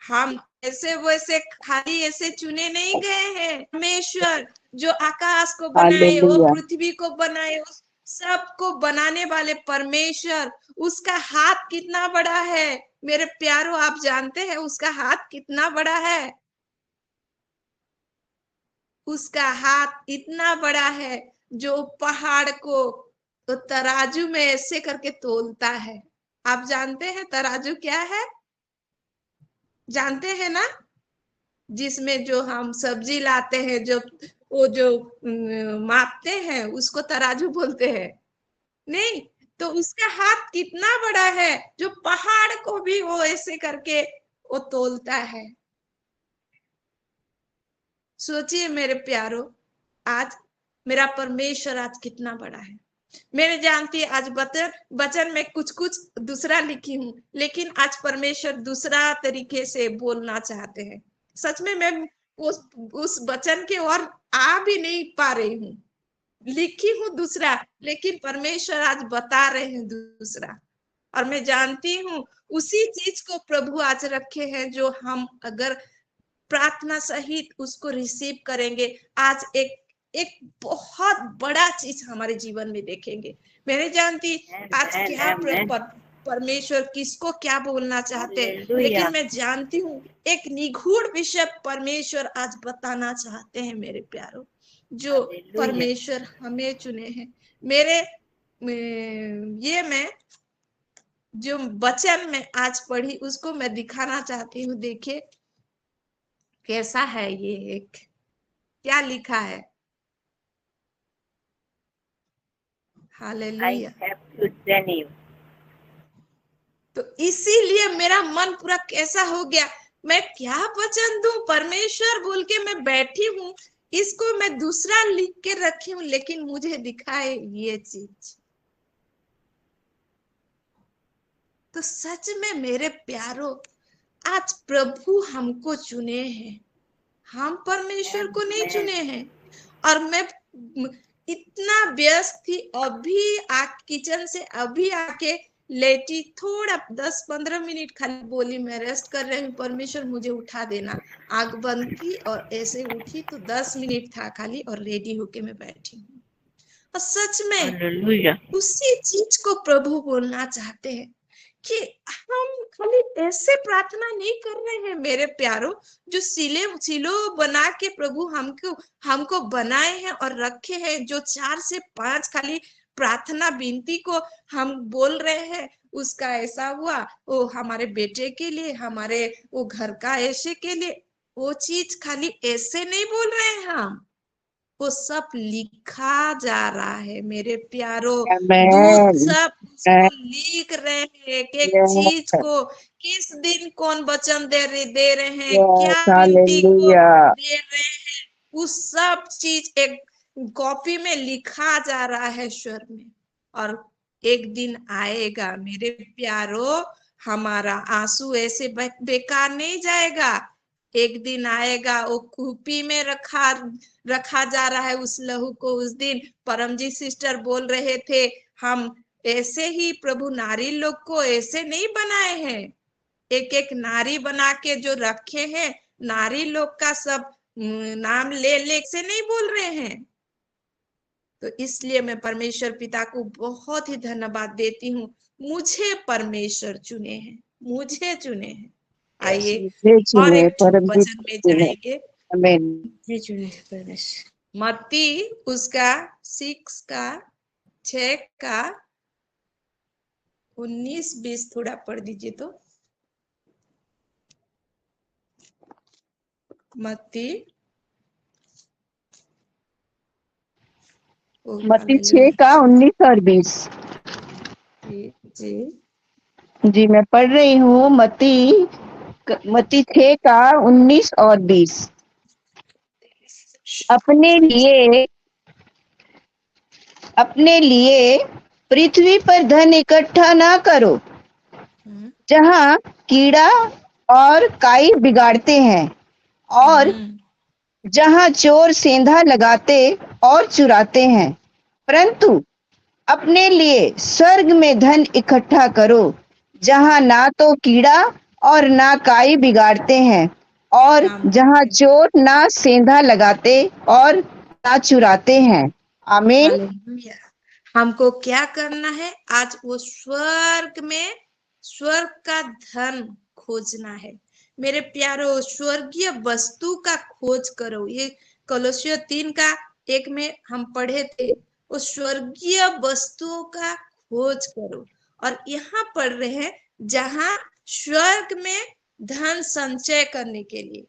हम ऐसे वैसे खाली ऐसे चुने नहीं गए हैं। परमेश्वर जो आकाश को बनाए, वो पृथ्वी को बनाए, सबको बनाने वाले परमेश्वर, उसका हाथ कितना बड़ा है मेरे प्यारो, आप जानते हैं उसका हाथ कितना बड़ा है। उसका हाथ इतना बड़ा है जो पहाड़ को तो तराजू में ऐसे करके तोलता है। आप जानते हैं तराजू क्या है, जानते हैं ना, जिसमें जो हम सब्जी लाते हैं, जो वो जो मापते हैं उसको तराजू बोलते हैं। नहीं तो उसका हाथ कितना बड़ा है जो पहाड़ को भी वो ऐसे करके वो तोलता है। सोचिए मेरे प्यारो, आज मेरा परमेश्वर आज कितना बड़ा है। मैंने जानती है आज वचन में कुछ कुछ दूसरा लिखी हूँ, लेकिन आज परमेश्वर दूसरा तरीके से बोलना चाहते हैं। सच में मैं उस वचन के ओर आ भी नहीं पा रही हूँ, लिखी हूँ दूसरा, लेकिन परमेश्वर आज बता रहे हैं दूसरा। और मैं जानती हूँ उसी चीज को प्रभु आज रखे हैं, जो हम अगर प्रार्थना सहित उसको रिसीव करेंगे, आज एक बहुत बड़ा चीज हमारे जीवन में देखेंगे। मैंने जानती आज क्या परमेश्वर किसको क्या बोलना चाहते हैं, लेकिन मैं जानती हूँ एक निगूढ़ विषय परमेश्वर आज बताना चाहते हैं मेरे प्यारों, जो परमेश्वर हमें चुने हैं। मेरे ये मैं जो वचन में आज पढ़ी उसको मैं दिखाना चाहती हूँ। देखिए कैसा है ये, एक क्या लिखा है? I hallelujah. have chosen you. तो इसीलिए मेरा मन पूरा कैसा हो गया, मैं क्या वचन दूं परमेश्वर बोल के मैं बैठी हूँ, इसको मैं दूसरा लिख के रखी हूँ, लेकिन मुझे दिखाए ये चीज। तो सच में मेरे प्यारो, आज प्रभु हमको चुने हैं, हम परमेश्वर को नहीं चुने हैं। और मैं इतना व्यस्त थी, अभी किचन से अभी आके लेटी, थोड़ा 10-15 मिनट खाली बोली मैं रेस्ट कर रही हूँ, परमेश्वर मुझे उठा देना। आग बंद की और ऐसे उठी तो 10 मिनट था खाली, और रेडी होके मैं बैठी हूँ। और सच में Hallelujah. उसी चीज को प्रभु बोलना चाहते हैं कि हम खाली ऐसे प्रार्थना नहीं कर रहे हैं मेरे प्यारो, जो सिलो बना के प्रभु हमको बनाए हैं और रखे हैं, जो 4 से 5 खाली प्रार्थना विनती को हम बोल रहे हैं, उसका ऐसा हुआ, वो हमारे बेटे के लिए, हमारे वो घर का ऐसे के लिए, वो चीज खाली ऐसे नहीं बोल रहे हैं हम, वो सब लिखा जा रहा है मेरे प्यारो। दूत Amen. सब उसको लिख रहे हैं, एक एक चीज Yes. को, किस दिन कौन वचन दे रहे हैं, Yes. क्या विनती को Hallelujah. दे रहे हैं, उस सब चीज एक कॉपी में लिखा जा रहा है स्वर में। और एक दिन आएगा मेरे प्यारो, हमारा आंसू ऐसे बेकार नहीं जाएगा। एक दिन आएगा, वो कूपी में रखा जा रहा है उस लहू को। उस दिन परमजीत सिस्टर बोल रहे थे, हम ऐसे ही प्रभु नारी लोग को ऐसे नहीं बनाए हैं, एक एक नारी बना के जो रखे हैं, नारी लोग का सब नाम ले से नहीं बोल रहे हैं। तो इसलिए मैं परमेश्वर पिता को बहुत ही धन्यवाद देती हूँ, मुझे परमेश्वर चुने हैं, मुझे चुने हैं। आइए मुझे और चुने, एक परमजीत वचन में चुने। जाएंगे। Amen. मुझे चुने परमेश्वर। मत्ती उसका 6 का 19-20 थोड़ा पढ़ दीजिए तो। मत्ती मत्ती 6 का 19 और 20। जी जी मैं पढ़ रही हूँ, मत्ती 6 का 19 और 20। अपने लिए पृथ्वी पर धन इकट्ठा ना करो, जहाँ कीड़ा और काई बिगाड़ते हैं, और जहाँ चोर सेंधा लगाते और चुराते हैं, परंतु अपने लिए स्वर्ग में धन इकट्ठा करो, जहाँ ना तो कीड़ा और ना काई बिगाड़ते हैं, और जहाँ चोर ना सेंधा लगाते और ना चुराते हैं। आमीन। हालेलुया। हमको क्या करना है? आज वो स्वर्ग में स्वर्ग का धन खोजना है मेरे प्यारो, स्वर्गीय वस्तु का खोज करो। ये कोलोसियों 3 का 1 में हम पढ़े थे, वो स्वर्गीय वस्तुओं का खोज करो। और यहाँ पढ़ रहे हैं, जहाँ स्वर्ग में धन संचय करने के लिए।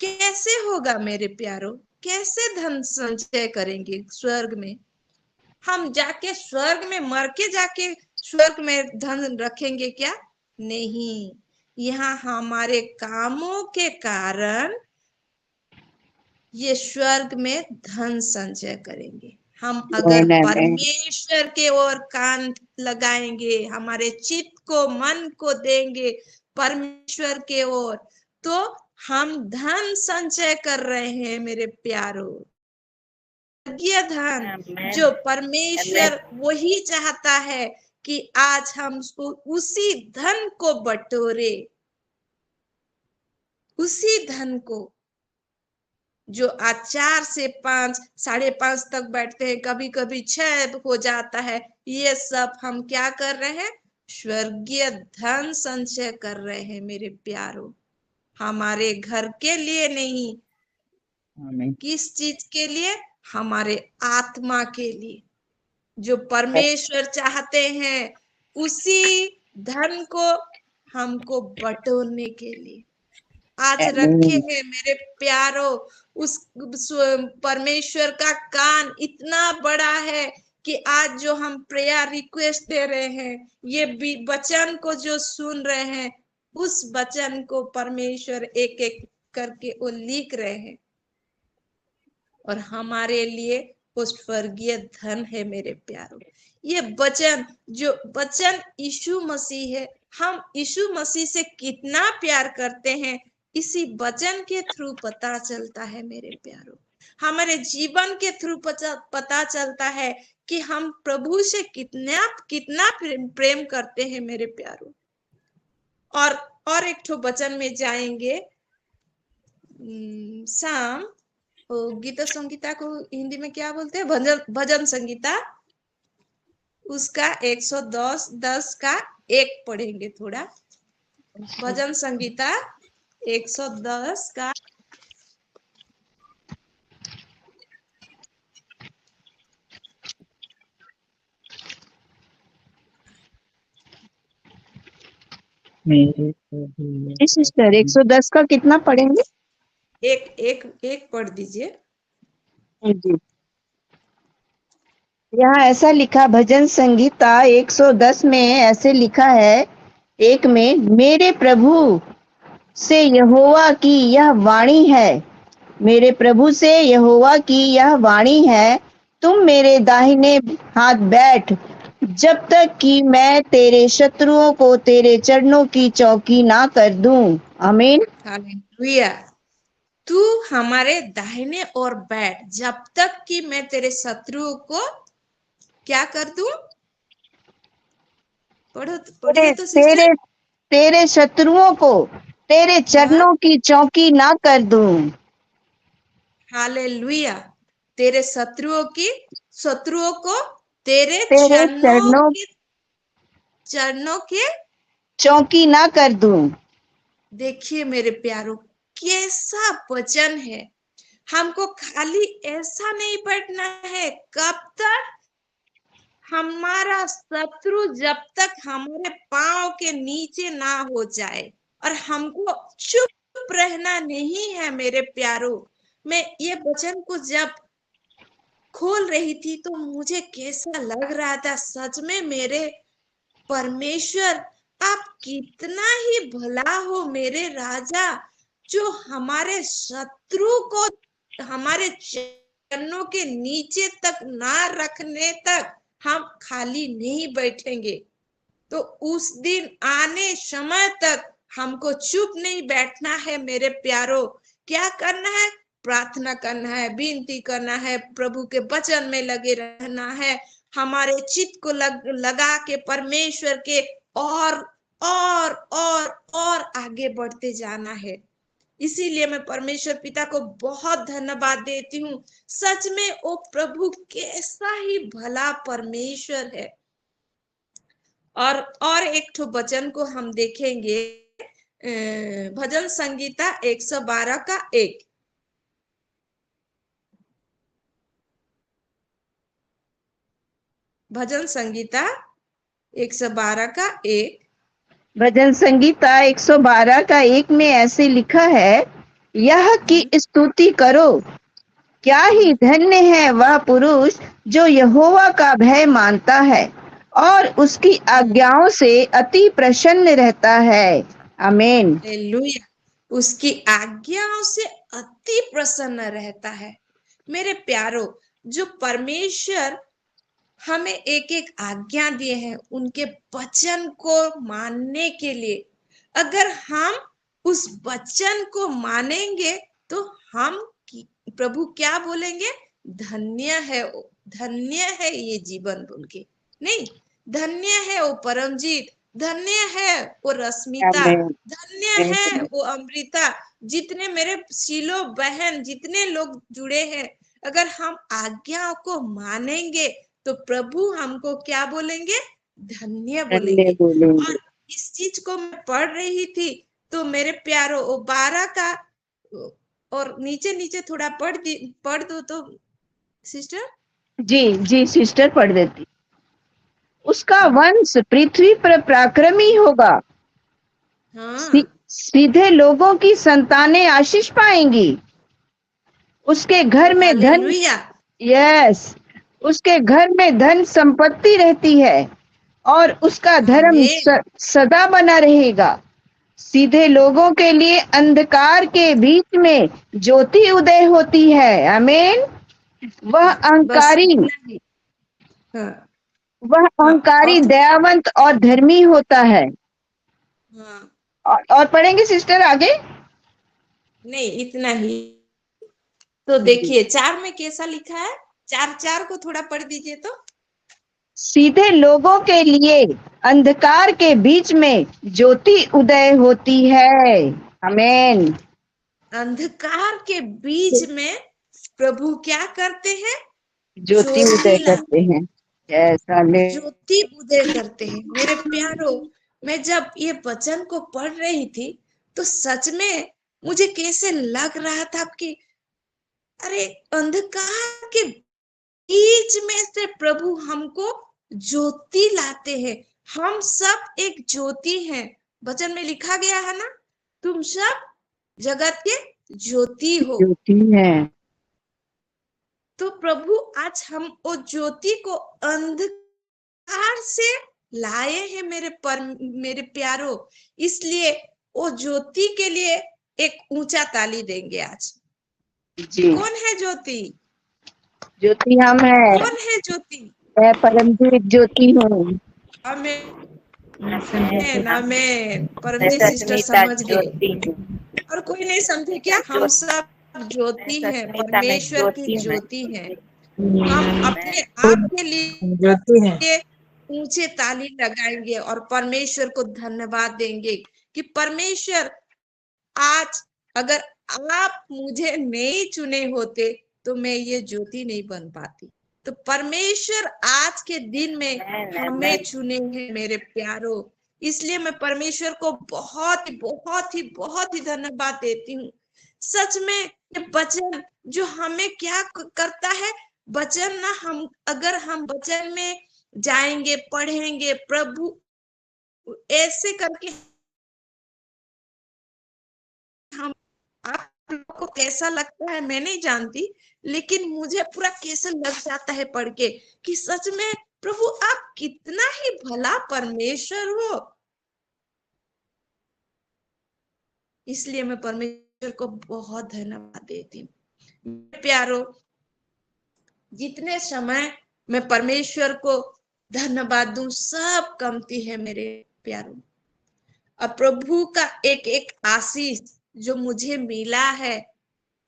कैसे होगा मेरे प्यारो? कैसे धन संचय करेंगे स्वर्ग में? हम जाके स्वर्ग में मर के जाके स्वर्ग में धन रखेंगे क्या? नहीं, यहाँ हमारे कामों के कारण ये स्वर्ग में धन संचय करेंगे। हम अगर परमेश्वर के ओर कान लगाएंगे, हमारे चित्त को मन को देंगे परमेश्वर के ओर, तो हम धन संचय कर रहे हैं मेरे प्यारो। स्वर्गीय धन जो परमेश्वर वही चाहता है कि आज हम उसी धन को बटोरे, उसी धन को जो आज 4 से 5, 5:30 तक बैठते हैं, कभी कभी 6 हो जाता है। ये सब हम क्या कर रहे हैं? स्वर्गीय धन संचय कर रहे हैं मेरे प्यारो। हमारे घर के लिए नहीं, किस चीज के लिए? हमारे आत्मा के लिए, जो परमेश्वर चाहते हैं उसी धन को हमको बटोरने के लिए। आज रखे हैं मेरे प्यारो। उस परमेश्वर का कान इतना बड़ा है कि आज जो हम प्रेयर रिक्वेस्ट दे रहे हैं, ये वचन को जो सुन रहे हैं, उस वचन को परमेश्वर एक एक करके वो लिख रहे हैं और हमारे लिए वो स्वर्गीय धन है मेरे प्यारों। ये वचन जो वचन यीशु मसीह है, हम यीशु मसीह से कितना प्यार करते हैं इसी वचन के थ्रू पता चलता है मेरे प्यारों। हमारे जीवन के थ्रू पता चलता है कि हम प्रभु से कितना प्रेम करते हैं मेरे प्यारों। और एक ठो वचन में जाएंगे, साम गीता संगीता को हिंदी में क्या बोलते हैं, भजन संगीता, उसका 110 का 1 पढ़ेंगे थोड़ा। भजन संगीता 110 का सिस्टर 110 का कितना पढ़ेंगे? एक पढ़ दीजिए जी। यहाँ ऐसा लिखा, भजन संगीता 110 में ऐसे लिखा है, 1 में, मेरे प्रभु से यहोवा की यह वाणी है, मेरे प्रभु से यहोवा की यह वाणी है, तुम मेरे दाहिने हाथ बैठ, जब तक कि मैं तेरे शत्रुओं को तेरे चरणों की चौकी ना कर दूं। आमीन। हालेलुया। तू हमारे दाहिने ओर बैठ, जब तक कि मैं तेरे शत्रुओं को क्या कर दूं? पढ़िए तो सिस्टर। तेरे शत्रुओं को तेरे चरणों की चौकी ना कर दूं। हालेलुया। तेरे शत्रुओं को तेरे चरणों की चौकी ना कर दूं। देखिए मेरे प्यारों, कैसा वचन है। हमको खाली ऐसा नहीं बैठना है, कब तक हमारा शत्रु जब तक हमारे पांव के नीचे ना हो जाए। और हमको चुप रहना नहीं है मेरे प्यारों। मैं ये वचन को जब खोल रही थी तो मुझे कैसा लग रहा था, सच में मेरे परमेश्वर आप कितना ही भला हो मेरे राजा, जो हमारे शत्रु को हमारे चरणों के नीचे तक ना रखने तक हम खाली नहीं बैठेंगे। तो उस दिन आने समय तक हमको चुप नहीं बैठना है मेरे प्यारों। क्या करना है? प्रार्थना करना है, विनती करना है, प्रभु के वचन में लगे रहना है, हमारे चित्त को लगा के परमेश्वर के और आगे बढ़ते जाना है। इसीलिए मैं परमेश्वर पिता को बहुत धन्यवाद देती हूँ। सच में वो प्रभु कैसा ही भला परमेश्वर है। और एक ठो वचन को हम देखेंगे, भजन संगीता 112 का 1। भजन संगीता 112 का 1। भजन संगीता 112 का 1 में ऐसे लिखा है, यह की स्तुति करो, क्या ही धन्य है वह पुरुष जो यहोवा का भय मानता है और उसकी आज्ञाओं से अति प्रसन्न रहता है। आमीन। हालेलुया। उसकी आज्ञाओं से अति प्रसन्न रहता है। मेरे प्यारों, जो परमेश्वर हमें एक एक आज्ञा दिए हैं उनके वचन को मानने के लिए, अगर हम उस वचन को मानेंगे तो हम प्रभु क्या बोलेंगे? धन्य है ये जीवन बोल के, नहीं, धन्य है वो परमजीत, धन्य है वो रश्मिता, धन्य है वो अमृता, जितने मेरे सिलो बहन, जितने लोग जुड़े हैं, अगर हम आज्ञाओं को मानेंगे तो प्रभु हमको क्या बोलेंगे? धन्य बोलेंगे। और इस चीज को मैं पढ़ रही थी तो मेरे प्यारों, वो 12 का और नीचे थोड़ा पढ़ दो तो सिस्टर। जी सिस्टर पढ़ देती। उसका वंश पृथ्वी पर पराक्रमी होगा। सीधे लोगों की संतानें आशीष पाएंगी। उसके घर में धन, हालेलुया। यस, उसके घर में धन संपत्ति रहती है और उसका धर्म आमीन। सदा बना रहेगा। सीधे लोगों के लिए अंधकार के बीच में ज्योति उदय होती है। आमीन। वह बस अहंकारी इतना ही। हाँ वह हाँ, अहंकारी, और दयावंत और धर्मी होता है। हाँ, और पढ़ेंगे सिस्टर आगे? नहीं इतना ही। तो देखिए 4 में कैसा लिखा है, 4 को थोड़ा पढ़ दीजिए तो। सीधे लोगों के लिए अंधकार के बीच में ज्योति उदय होती है। आमीन। अंधकार के बीच में प्रभु क्या करते हैं? ज्योति उदय ज्योति करते हैं। यस, आमीन। ज्योति उदय करते हैं। मेरे प्यारो, मैं जब ये वचन को पढ़ रही थी तो सच में मुझे कैसे लग रहा था कि अरे अंधकार के बीच में से प्रभु हमको ज्योति लाते हैं। हम सब एक ज्योति हैं। वचन में लिखा गया है ना, तुम सब जगत के ज्योति हो। ज्योति है। तो प्रभु आज हम वो ज्योति को अंधकार से लाए हैं मेरे प्यारो। इसलिए वो ज्योति के लिए एक ऊंचा ताली देंगे आज। जी, कौन है ज्योति? ज्योति हम है। कौन है ज्योति? मैं परमजीत ज्योति हूँ। आमीन आमीन। परमजीत सिस्टर समझ गए और कोई नहीं समझे क्या? हम सब ज्योति हैं, परमेश्वर की ज्योति हैं। हम अपने आप के लिए ऊंचे ताली लगाएंगे और परमेश्वर को धन्यवाद देंगे कि परमेश्वर आज अगर आप मुझे नहीं चुने होते तो मैं ये ज्योति नहीं बन पाती। तो परमेश्वर आज के दिन में हमें चुने हैं मेरे प्यारो। इसलिए मैं परमेश्वर को बहुत ही धन्यवाद देती हूँ। सच में ये वचन जो हमें क्या करता है, वचन ना, हम अगर हम वचन में जाएंगे, पढ़ेंगे, प्रभु ऐसे करके हम, आप लोगों को कैसा लगता है मैं नहीं जानती, लेकिन मुझे पूरा कैसा लग जाता है पढ़ के कि सच में प्रभु आप कितना ही भला परमेश्वर हो। इसलिए मैं परमेश्वर को बहुत धन्यवाद देती हूँ। प्यारो, जितने समय मैं परमेश्वर को धन्यवाद दूं सब कमती है मेरे प्यारो। अब प्रभु का एक एक आशीष जो मुझे मिला है,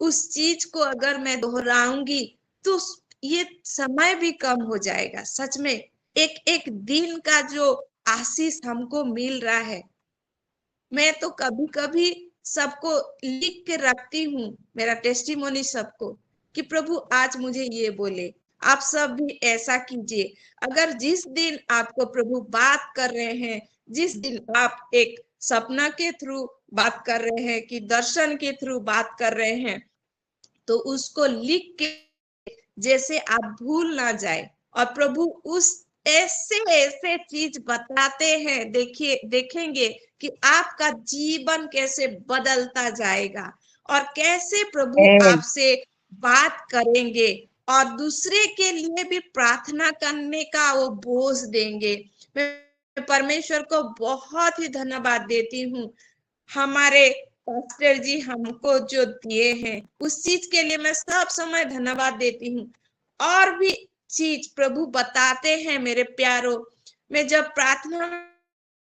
उस चीज को अगर मैं दोहराऊंगी तो ये समय भी कम हो जाएगा। सच में एक एक दिन का जो आशीष हमको मिल रहा है, मैं तो कभी कभी सबको लिख के रखती हूँ, मेरा टेस्टिमोनी सबको, कि प्रभु आज मुझे ये बोले। आप सब भी ऐसा कीजिए। अगर जिस दिन आपको प्रभु बात कर रहे हैं, जिस दिन आप एक सपना के थ्रू बात कर रहे हैं कि दर्शन के थ्रू बात कर रहे हैं, तो उसको लिख के जैसे आप भूल ना जाए। और प्रभु उस ऐसे चीज बताते हैं, देखिए देखेंगे कि आपका जीवन कैसे बदलता जाएगा और कैसे प्रभु आपसे बात करेंगे और दूसरे के लिए भी प्रार्थना करने का वो बोझ देंगे। मैं परमेश्वर को बहुत ही धन्यवाद देती हूँ। हमारे पास्टर जी हमको जो दिए हैं उस चीज के लिए मैं सब समय धन्यवाद देती हूँ। और भी चीज प्रभु बताते हैं मेरे प्यारो। मैं जब प्रार्थना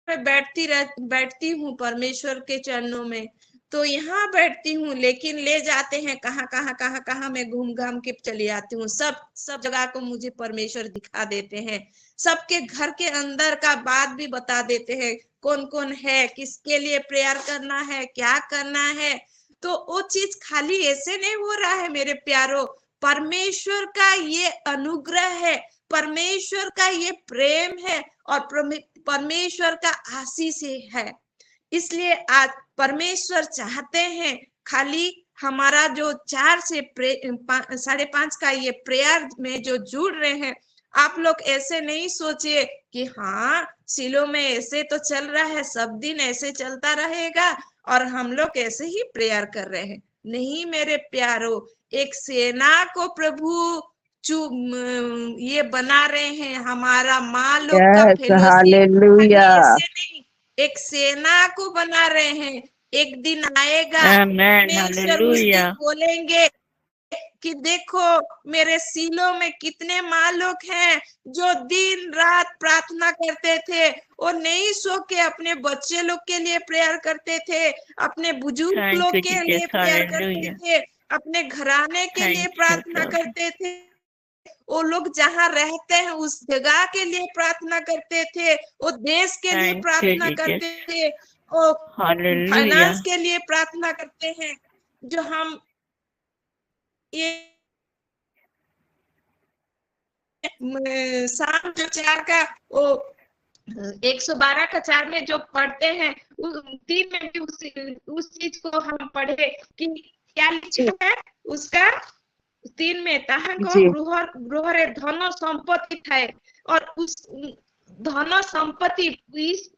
में बैठती हूँ परमेश्वर के चरणों में, तो यहाँ बैठती हूँ, लेकिन ले जाते हैं कहाँ मैं घूम घाम के चली आती हूँ। सब जगह को मुझे परमेश्वर दिखा देते हैं। सबके घर के अंदर का बात भी बता देते हैं, कौन कौन है, किसके लिए प्रेयर करना है, क्या करना है। तो वो चीज खाली ऐसे नहीं हो रहा है मेरे प्यारो, परमेश्वर का ये अनुग्रह है, परमेश्वर का ये प्रेम है और परमेश्वर का आशीष है। इसलिए आज परमेश्वर चाहते हैं खाली हमारा जो 4 से 5:30 का ये प्रेयर में जो जुड़ रहे हैं, आप लोग ऐसे नहीं सोचिए कि हाँ सिलो में ऐसे तो चल रहा है, सब दिन ऐसे चलता रहेगा और हम लोग ऐसे ही प्रेयर कर रहे हैं। नहीं मेरे प्यारो, एक सेना को प्रभु ये बना रहे हैं, हमारा माँ लोग का यस, फेलोशिप। हालेलुया। ऐसे नहीं, एक सेना को बना रहे हैं। एक दिन आएगा आमेन, परमेश्वर उस हालेलुया। दिन बोलेंगे कि देखो मेरे सीलों में कितने माँ लोग हैं जो दिन रात प्रार्थना करते थे। वो नहीं सो के अपने बच्चे लोग के लिए प्रेयर करते थे, अपने बुजुर्ग थैंक लोग यू के लिए जीसस, प्रेयर करते हालेलुया। थे, अपने घराने के लिए थैंक यू प्रार्थना प्रभु। करते थे। वो लोग जहाँ रहते हैं उस जगह के लिए प्रार्थना करते थे, वो देश के लिए थैंक यू प्रार्थना करते जीसस, थे, वो हालेलुया। फाइनेंस के लिए प्रार्थना करते हैं। जो हम ये शाम जो 4 का वो 112 का 4 में जो पढ़ते हैं, उस 3 में भी उस चीज को हम पढ़े कि क्या लिखा है उसका 3 में ताहाको जी गृह रे धन संपत्ति था। और उस धन संपत्ति इस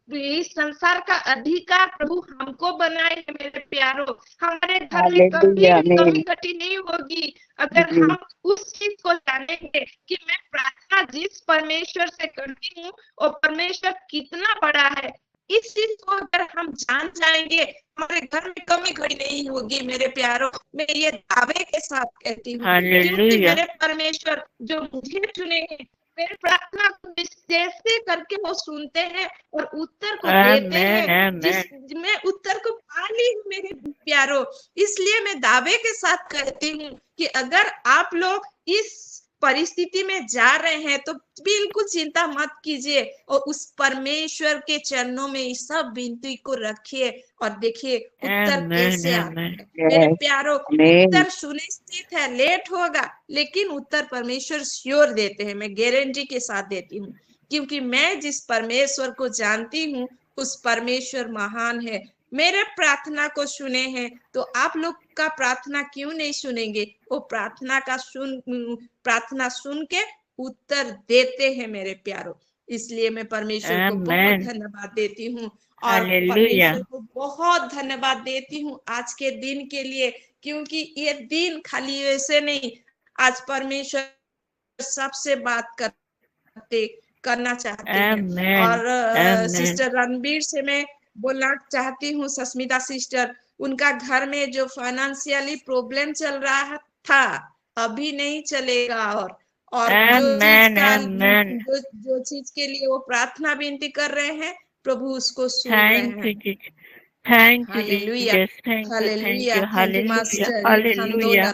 संसार का अधिकार प्रभु हमको बनाए है मेरे प्यारो। हमारे घर में कभी हालेलुया, भी कमी आमीन। घटी नहीं होगी अगर जी हम उस चीज को जानेंगे कि मैं प्रार्थना जिस परमेश्वर से करती हूँ वो परमेश्वर कितना बड़ा है। इस चीज को अगर हम जान जाएंगे, हमारे घर में कमी घड़ी नहीं होगी मेरे प्यारो। मैं ये दावे के साथ कहती हूँ, क्योंकि हालेलुया। मेरे परमेश्वर जो मुझे चुने हैं, मेरे प्रार्थना को जैसे करके वो सुनते हैं और उत्तर को देते आमेन, हैं। जिस आमेन। मैं उत्तर को पा ली हूँ मेरे प्यारो। इसलिए मैं दावे के साथ कहती हूँ कि अगर आप लोग इस परिस्थिति में जा रहे हैं तो बिल्कुल चिंता मत कीजिए और उस परमेश्वर के चरणों में इस सब विनती को रखिए और देखिए उत्तर आमेन, कैसे आता आमेन। है। मेरे यस, प्यारो, आमीन। उत्तर सुनिश्चित है, लेट होगा लेकिन उत्तर परमेश्वर श्योर देते हैं। मैं गारंटी के साथ देती हूँ, क्योंकि मैं जिस परमेश्वर को जानती हूँ उस परमेश्वर महान है। मेरे प्रार्थना को सुने हैं तो आप लोग का प्रार्थना क्यों नहीं सुनेंगे। वो प्रार्थना सुन के उत्तर देते हैं मेरे प्यारो। इसलिए मैं परमेश्वर को बहुत आमेन, धन्यवाद देती हूँ और हालेलुया। परमेश्वर को बहुत धन्यवाद देती हूँ आज के दिन के लिए, क्योंकि ये दिन खाली वैसे नहीं, आज परमेश्वर सबसे बात करना चाहते हैं। आमेन, और आमेन। सिस्टर रणबीर से मैं बोलना चाहती हूँ, सस्मिता सिस्टर, उनका घर में जो फाइनेंशियली प्रॉब्लम चल रहा था अभी नहीं चलेगा। और जो चीज आमेन, का आमेन। जो चीज के लिए वो प्रार्थना विनती कर रहे हैं प्रभु उसको सुन रहे थैंक यू हैं। Jesus, thank you hallelujah, Jesus, thank hallelujah, you, thank you hallelujah, master. Hallelujah,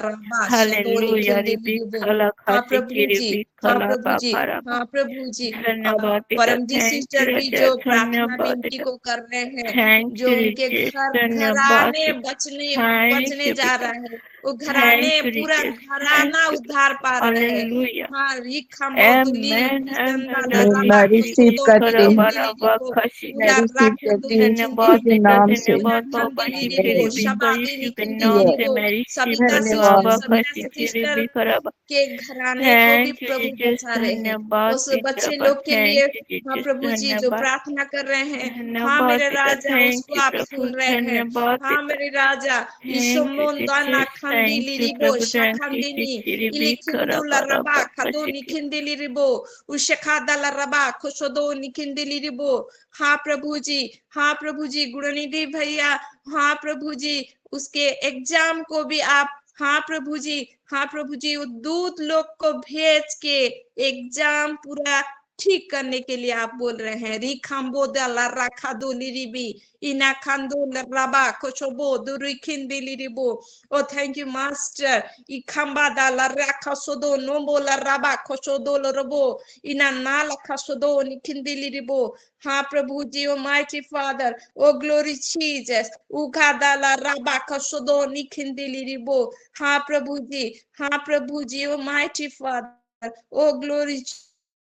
hallelujah. रिबी खला हाँ खासी प्रभु चिरी जी, भी हाँ खला प्रभु जी, बाबा रबा। हाँ प्रभु जी। धन्यवाद पिता, परमजीत थैंक यू सिस्टर भी राजा, जो प्रार्थना धन्यवाद विनती पिता, को कर रहे हैं, थैंक जो यू उनके जीसस, घर धन्यवाद घराने पिता, बचने थैंक बचने यू जा पिता, रहा है, वो घराने थैंक यू पूरा जीसस, घराना थैंक यू, उद्धार पा रहे हैं। हालेलुया। हाँ रिखम्बो दुली आमेन, किसंदा आमेन, मैं लरबा रिबी रिसीव खुसुदो करती खला हूँ, निखिंदिली बराबा रिबो खासी। मैं उला रिसीव राखदो करती हूँ यीशु धन्यवाद निखिंदिली के रिबो पिता, नाम से। इना धन्यवाद बाबा खंदिली जी रिबो तेरे भी शबा यीशु के निखिंदिली नाम यस, से रिबो मैं रिसीव सविता करती हूँ सिस्टर बाबा धन्यवाद। खासी तेरे सिस्टर भी खराबा। के घराने को भी थैंक यू प्रभु जीसस, बचा रहे हैं। धन्यवाद उस पिता बच्चे पर, लोग के लिए थैंक यू हाँ जीसस, प्रभु जी जो धन्यवाद, प्रार्थना कर रहे हैं, हाँ धन्यवाद मेरे पिता, राजा थैंक उसको यू आप प्रभु, सुन रहे हैं। धन्यवाद हाँ पिता, मेरे राजा थैंक यू इसोमोंदाना जीसस, खंदिली थैंक यू रिबो प्रभु, थैंक यू शाखंदिनी तेरे भी इलिखिंदुला खराबा रबा रबा खदो खासी। निखिंदिली रिबो उशखादला रबा खुशोदो निखिंदिली रिबो। हाँ प्रभु जी, हाँ प्रभु जी, गुणनिधि भैया, हाँ प्रभु जी उसके एग्जाम को भी आप हाँ प्रभु जी, हाँ प्रभु जी वो दूत लोग को भेज के एग्जाम पूरा ठीक करने के लिए आप बोल रहे हैं। रिखाम्बो दला राखादो लिरिबी इना खांदो लराबा कोचोबो दुरिखिंदी लिरिबो। ओ थैंक यू मास्टर। इखम्बा दला राखासोदो नोबो लराबा कोचोदो लरबो इना नाला खासोदो निखिंदी लिरिबो। हाँ प्रभु जी, O mighty father, O glory Jesus, उगादाला राबा कोचोदो निखिंदी लिरिबो। हाँ प्रभु जी, हाँ प्रभु जी, O mighty father, O glory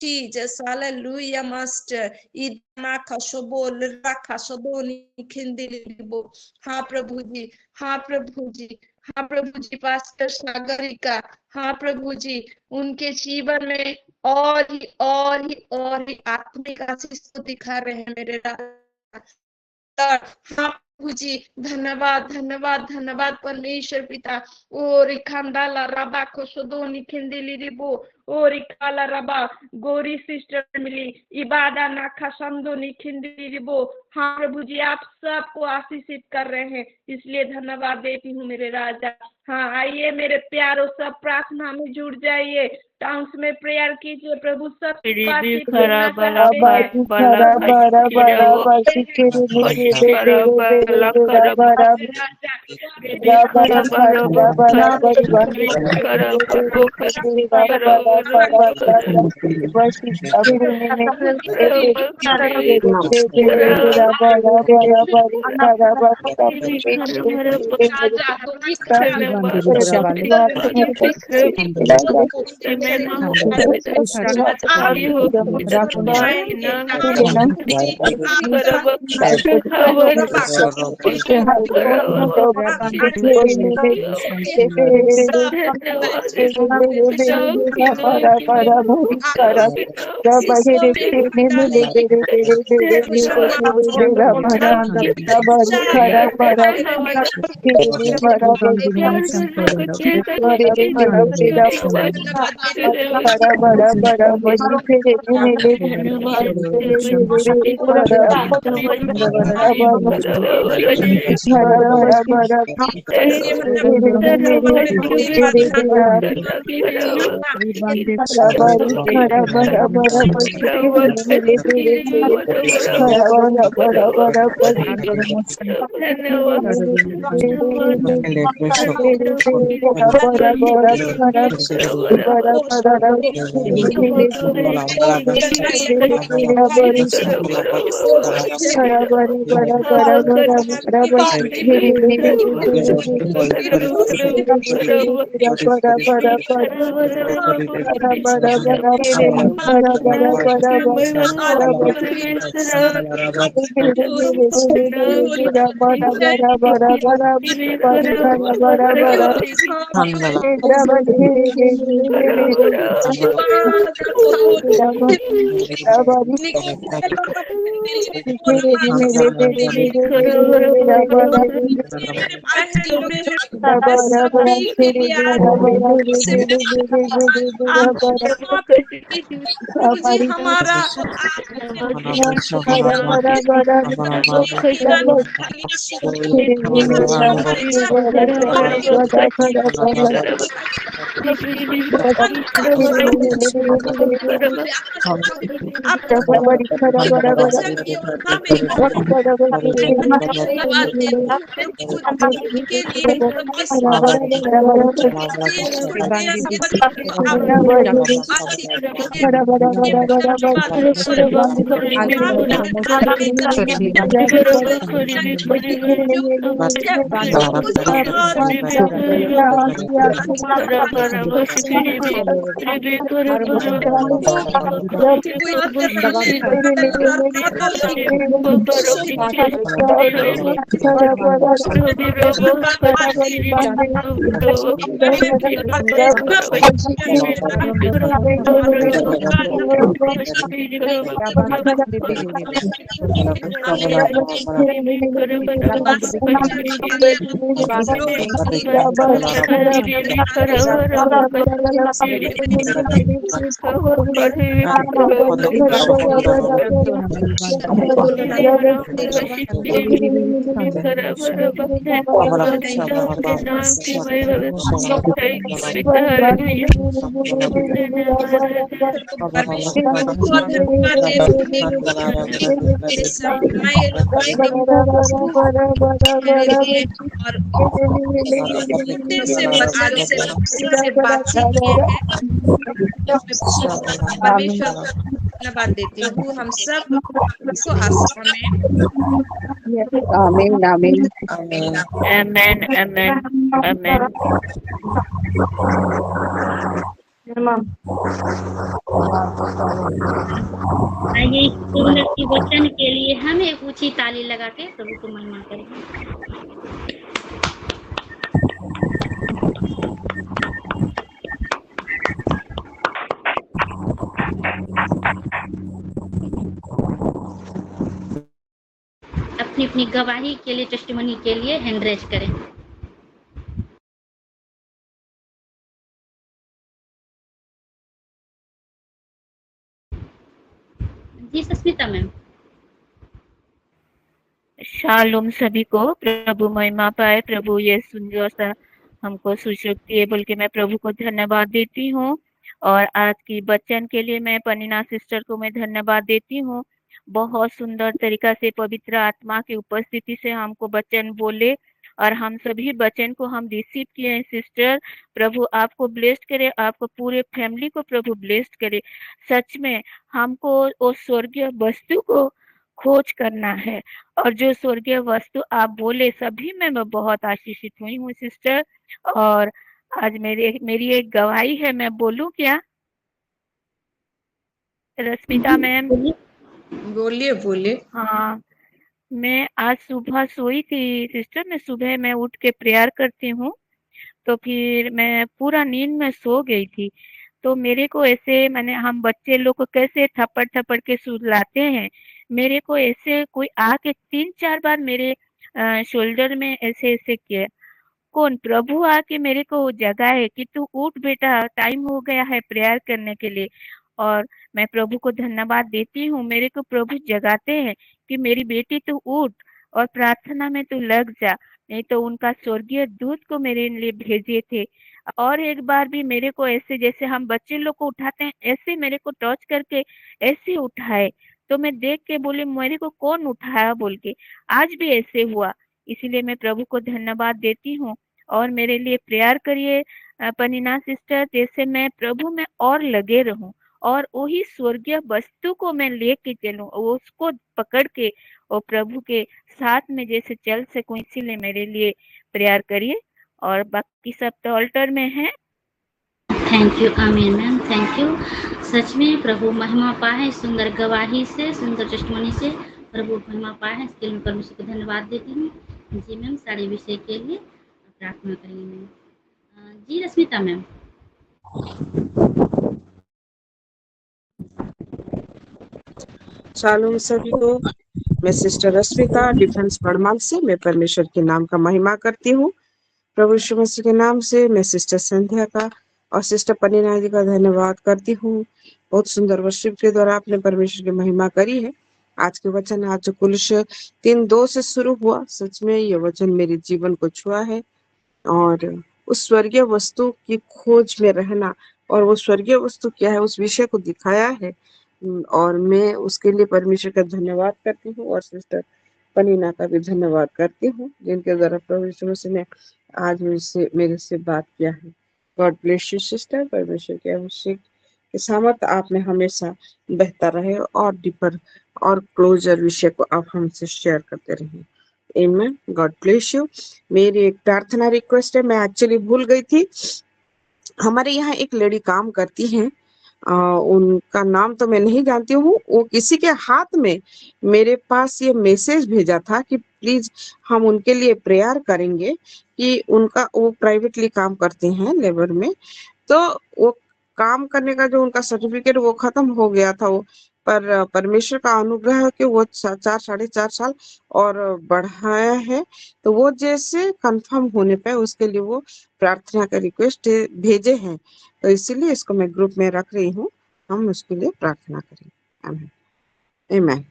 Jesus, hallelujah, master. Idana kashobo lira kashobo निखिंदिलिबो। हाँ प्रभु जी, हाँ प्रभु जी, हाँ प्रभु जी, पास्टर सागरिका, हाँ प्रभु जी, उनके जीवन में और ही आत्मिक आशीष को दिखा रहे हैं मेरे हाँ प्रभु जी धन्यवाद धन्यवाद धन्यवाद परमेश्वर पिता। ओ रिखांदाला रबा खोसोदो निखिंदिली रिबो ओ रिकाला रबा गोरी सिस्टर मिली इबादा नाखा संदो निखिंदिली रिबो। हाँ प्रभु जी आप सबको आशीषित कर रहे हैं, इसलिए धन्यवाद देती हूँ मेरे राजा। हाँ आइए मेरे प्यारों, सब प्रार्थना में जुड़ जाइए, टाउन्स में प्रेयर कीजिए। प्रभु सब रिबी आशीष खरा देना बला चाहते हैं। बला मेरे खरा बला खरा राजा रिबी खरा बला खरा रिबी खरा बला खरा हमारा मेरे लिए और फिर से आज से बातचीत किए हैं। परमेश्वर को धन्यवाद देती हूँ। हम सब को आमेन आमीन आमीन amen amen amen आइए इस सुंदर की वचन के लिए हम एक ऊंची ताली लगा के प्रभु को महिमा करें। अब अपनी अपनी गवाही के लिए, टेस्टिमनी के लिए हैंड रेज करें। जी सस्मिता मैम। शालोम सभी को, प्रभु महिमा पाए। प्रभु ये सुंदर सा हमको सुशक्ति है बोल के मैं प्रभु को धन्यवाद देती हूँ। और आज की बच्चन के लिए मैं पनीना सिस्टर को मैं धन्यवाद देती हूँ। बहुत सुंदर तरीका से पवित्र आत्मा की उपस्थिति से हमको बच्चन बोले और हम सभी बच्चन को हम रिसीव किए हैं। सिस्टर, प्रभु आपको ब्लेस्ड करे, आपको पूरे फैमिली को प्रभु ब्लेस्ड करे। सच में हमको उस स्वर्गीय वस्तु को खोज करना है और जो स्वर्गीय वस्तु आप बोले सभी में मैं बहुत आशीषित हुई हूँ सिस्टर। और आज मेरी एक गवाही है, मैं बोलूं क्या रश्मिता मैम? बोलिए बोलिए। हाँ, मैं आज सुबह सोई थी सिस्टर। मैं सुबह में उठ के प्रेयर करती हूँ, तो फिर मैं पूरा नींद में सो गई थी। तो मेरे को ऐसे मैंने हम बच्चे लोग को कैसे थप्पड़ थप्पड़ के सुलाते हैं, मेरे को ऐसे कोई आके 3-4 बार मेरे शोल्डर में ऐसे ऐसे किया। कौन? प्रभु आके मेरे को जगाए कि तू उठ बेटा, टाइम हो गया है प्रेयर करने के लिए। और मैं प्रभु को धन्यवाद देती हूँ, मेरे को प्रभु जगाते हैं कि मेरी बेटी तू उठ और प्रार्थना में तू लग जा। नहीं तो उनका स्वर्गीय दूत को मेरे लिए भेजे थे। और एक बार भी मेरे को ऐसे जैसे हम बच्चे लोग को उठाते हैं ऐसे मेरे को टच करके ऐसे उठाए। तो मैं देख के बोले मेरे को कौन उठाया बोल के, आज भी ऐसे हुआ। इसीलिए मैं प्रभु को धन्यवाद देती हूँ। और मेरे लिए प्रेयर करिए पनीना सिस्टर, जैसे मैं प्रभु में और लगे रहूं और वही स्वर्गीय वस्तु को मैं लेके चलूं, उसको पकड़ के और प्रभु के साथ में जैसे चल सकूं। इसीलिए मेरे लिए प्रेयर करिए। और बाकी सब तो अल्टर में है। थैंक यू, आमीन मैम, थैंक यू। सच में प्रभु महिमा पाए सुंदर गवाही से, सुंदर टेस्टिमनी से प्रभु महिमा पाए, इसके लिए परमेश्वर को धन्यवाद देती हूँ। जी मैम, सारे विषय के लिए प्रार्थना करेंगे मैम। जी रश्मिता मैम। शालोम सभी को, मैं सिस्टर रश्मिता डिफेंस बड़माल से मैं परमेश्वर के नाम का महिमा करती हूँ। प्रभु यीशु मसीह के नाम से मैं सिस्टर संध्या का और सिस्टर पनीना जी का धन्यवाद करती हूँ। बहुत सुंदर वर्शिप के द्वारा आपने परमेश्वर की महिमा करी है। आज के वचन आज कुलुस्सी 3:2 से शुरू हुआ। सच में ये वचन मेरे जीवन को छुआ है और उस स्वर्गीय वस्तु की खोज में रहना और वो स्वर्गीय वस्तु क्या है उस विषय को दिखाया है। और मैं उसके लिए परमेश्वर का धन्यवाद करती हूँ और सिस्टर पनीना का भी धन्यवाद करती हूँ जिनके द्वारा प्रभु यीशु मसीह ने आज मेरे से बात किया है। God bless you sister. परमेश्वर के अभिषेक के सामर्थ आप में हमेशा बहता रहे और डीपर और क्लोजर विषय को आप हमसे शेयर करते रहिए। Amen. God bless you. मेरी एक प्रार्थना रिक्वेस्ट है, मैं एक्चुअली भूल गई थी। हमारे यहाँ एक लेडी काम करती हैं, उनका नाम तो मैं नहीं जानती हूँ। वो किसी के हाथ में मेरे पास ये मैसेज भेजा था कि प्लीज हम उनके लिए प्रेयर करेंगे कि उनका वो प्राइवेटली काम करते हैं लेबर में। तो वो काम करने का जो उनका सर्टिफिकेट वो खत्म हो गया था, वो पर परमेश्वर का अनुग्रह है कि वो 4-4.5 साल और बढ़ाया है। तो वो जैसे कंफर्म होने पे उसके लिए वो प्रार्थना का रिक्वेस्ट भेजे हैं, तो इसीलिए इसको मैं ग्रुप में रख रही हूँ। हम उसके लिए प्रार्थना करें। आमीन आमीन।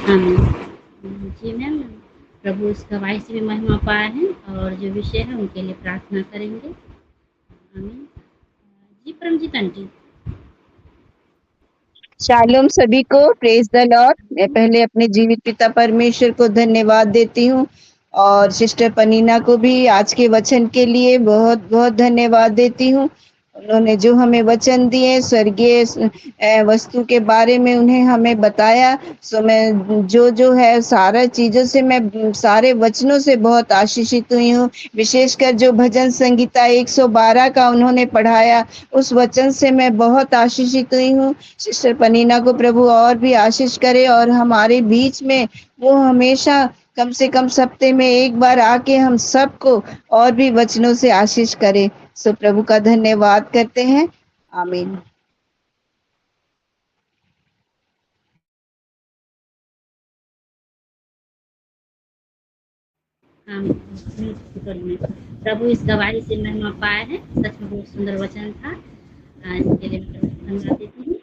आमीन। जी मैम, प्रभु इस गवाही से भी महिमा पाए हैं और जो विषय है उनके लिए प्रार्थना करेंगे। आमीन। जी परमजीत आंटी। शालोम सभी को, प्रेज द लॉर्ड। मैं पहले अपने जीवित पिता परमेश्वर को धन्यवाद देती हूँ और सिस्टर पनीना को भी आज के वचन के लिए बहुत बहुत धन्यवाद देती हूँ। उन्होंने जो हमें वचन दिए स्वर्गीय वस्तु के बारे में उन्हें हमें बताया। सो मैं जो है सारा चीजों से मैं सारे वचनों से बहुत आशीषित हुई हूँ। विशेषकर जो भजन संगीता 112 का उन्होंने पढ़ाया उस वचन से मैं बहुत आशीषित हुई हूँ। सिस्टर पनीना को प्रभु और भी आशीष करे और हमारे बीच में वो हमेशा कम से कम सप्ते में एक बार आके हम सबको और भी वचनों से आशीष करे। सो प्रभु का धन्यवाद करते हैं। आमीन। प्रभु इस गवाही से महिमा पाए हैं। सच में बहुत सुंदर वचन था। इसके लिए मैं धन्यवाद देती हूँ।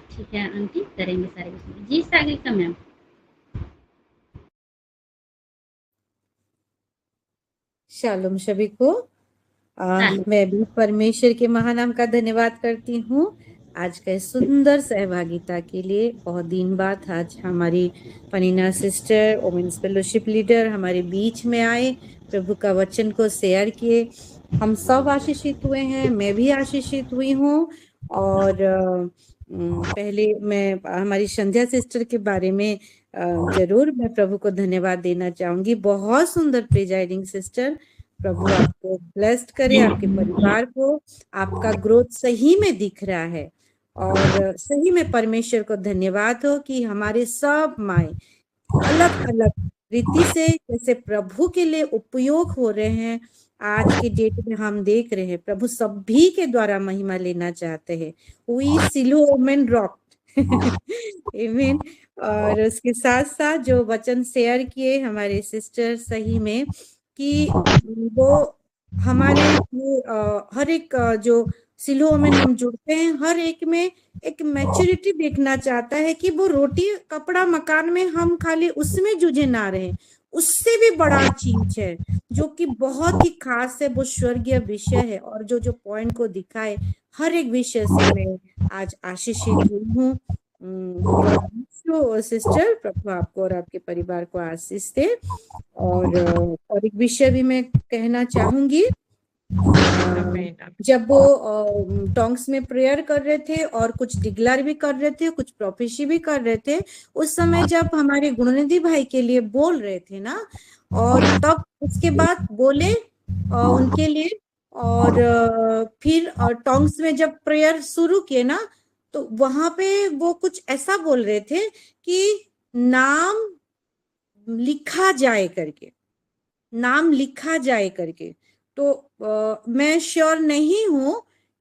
ठीक है आंटी, करेंगे सारे विषय। जी सागरिका मैम। शालोम सभी को। मैं भी परमेश्वर के महानाम का धन्यवाद करती हूँ आज के सुंदर सहभागिता के लिए। बहुत दिन बाद आज हमारी पनीना सिस्टर वोमेन्स फेलोशिप लीडर हमारे बीच में आए, प्रभु का वचन को शेयर किए। हम सब आशीषित हुए हैं, मैं भी आशीषित हुई हूँ। और पहले मैं हमारी संध्या सिस्टर के बारे में जरूर मैं प्रभु को धन्यवाद देना चाहूंगी। बहुत सुंदर प्रिजाइडिंग सिस्टर। प्रभु आपको ब्लेस्ड करे, आपके परिवार को। आपका ग्रोथ सही में दिख रहा है और सही में परमेश्वर को धन्यवाद हो कि हमारे सब माए अलग अलग रीति से जैसे प्रभु के लिए उपयोग हो रहे हैं। आज के डेट में हम देख रहे हैं प्रभु सभी के द्वारा महिमा लेना चाहते हैं। वी सिलो वुमेन रॉक्ड आमीन। और उसके साथ साथ जो वचन शेयर किए हमारे सिस्टर, सही में कि वो हमारे हर एक जो सिलो में हम जुड़ते हैं, हर एक में एक मैच्योरिटी देखना चाहता है कि वो रोटी कपड़ा मकान में हम खाली उसमें जुझे ना रहे, उससे भी बड़ा चीज है जो कि बहुत ही खास है, वो स्वर्गीय विषय है। और जो जो पॉइंट को दिखाए हर एक विषय से मैं आज आशीषित हुई हूँ। सिस्टर, प्रभु आपको और आपके परिवार को आशीष दे। और एक विषय भी मैं कहना चाहूंगी। जब वो टोंग्स में प्रेयर कर रहे थे और कुछ डिक्लेयर भी कर रहे थे, कुछ प्रोफेसी भी कर रहे थे, उस समय जब हमारे गुणनिधि भाई के लिए बोल रहे थे ना, और तब उसके बाद बोले उनके लिए, और फिर टोंग्स में जब प्रेयर शुरू किए ना, तो वहां पे वो कुछ ऐसा बोल रहे थे कि नाम लिखा जाए करके, नाम लिखा जाए करके। तो मैं श्योर नहीं हूं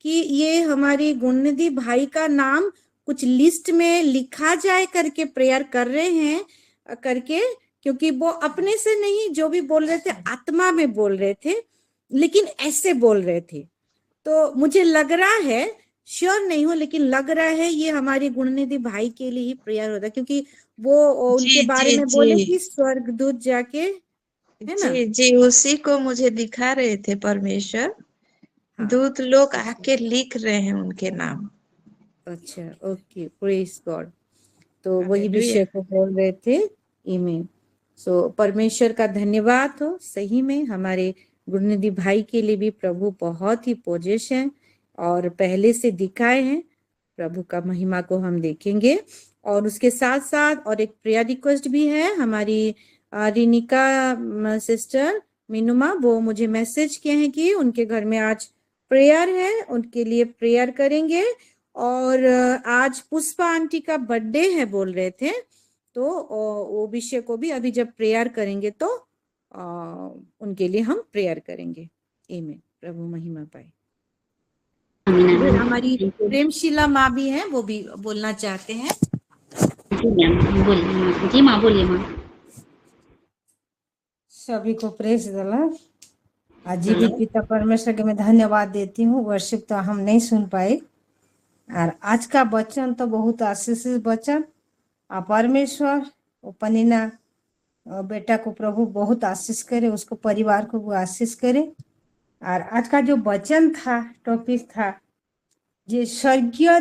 कि ये हमारी गुणनिधि भाई का नाम कुछ लिस्ट में लिखा जाए करके प्रेयर कर रहे हैं करके, क्योंकि वो अपने से नहीं, जो भी बोल रहे थे आत्मा में बोल रहे थे, लेकिन ऐसे बोल रहे थे। तो मुझे लग रहा है, श्योर नहीं हो, लेकिन लग रहा है ये हमारी गुणनिधि भाई के लिए ही प्रेयर होता है, क्योंकि वो उनके बारे में बोले कि स्वर्गदूत जाके, है ना? जी, उसी को मुझे दिखा रहे थे परमेश्वर। हाँ। दूत लोग आके लिख रहे हैं उनके नाम। अच्छा, ओके, प्रेज गॉड। तो वही विषय को बोल रहे थे। आमीन। सो परमेश्वर का धन्यवाद हो। सही में हमारे गुरुनिधि भाई के लिए भी प्रभु बहुत ही पोजेश है और पहले से दिखाए हैं। प्रभु का महिमा को हम देखेंगे। और उसके साथ साथ और एक प्रेयर रिक्वेस्ट भी है हमारी रिनिका सिस्टर मीनुमा, वो मुझे मैसेज किए हैं कि उनके घर में आज प्रेयर है, उनके लिए प्रेयर करेंगे। और आज पुष्पा आंटी का बर्थडे है बोल रहे थे, तो वो विषय को भी अभी जब प्रेयर करेंगे तो उनके लिए हम प्रेयर करेंगे। आमीन। प्रभु महिमा पाए। हमारी प्रेमशीला माँ भी हैं, वो भी बोलना चाहते हैं। जी माँ, बोलिए माँ। सभी को प्रेज द लॉर्ड। जीवित पिता परमेश्वर के मैं धन्यवाद देती हूँ। वर्शिप तो हम नहीं सुन पाए, और आज का वचन तो बहुत आशीषित वचन। परमेश्वर पनीना बेटा को प्रभु बहुत आशीष करे, उसको परिवार को वो आशीष करे। और आज का जो वचन था, टॉपिक था ये स्वर्गीय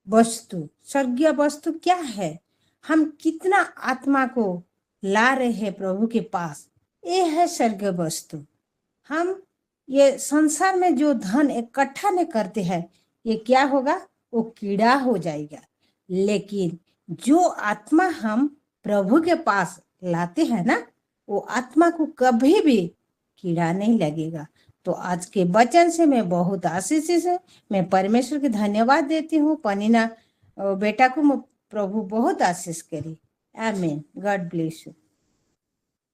वस्तु। स्वर्गीय वस्तु क्या है? हम कितना आत्मा को ला रहे हैं प्रभु के पास, ये है स्वर्गीय वस्तु। हम ये संसार में जो धन इकट्ठा नहीं करते हैं, ये क्या होगा? वो कीड़ा हो जाएगा। लेकिन जो आत्मा हम प्रभु के पास लाते हैं ना, वो आत्मा को कभी भी कीड़ा नहीं लगेगा। तो आज के वचन से मैं बहुत आशीषित हूँ। मैं परमेश्वर के धन्यवाद देती हूँ। पनीना बेटा को प्रभु बहुत आशीष करे। आमीन। God bless you.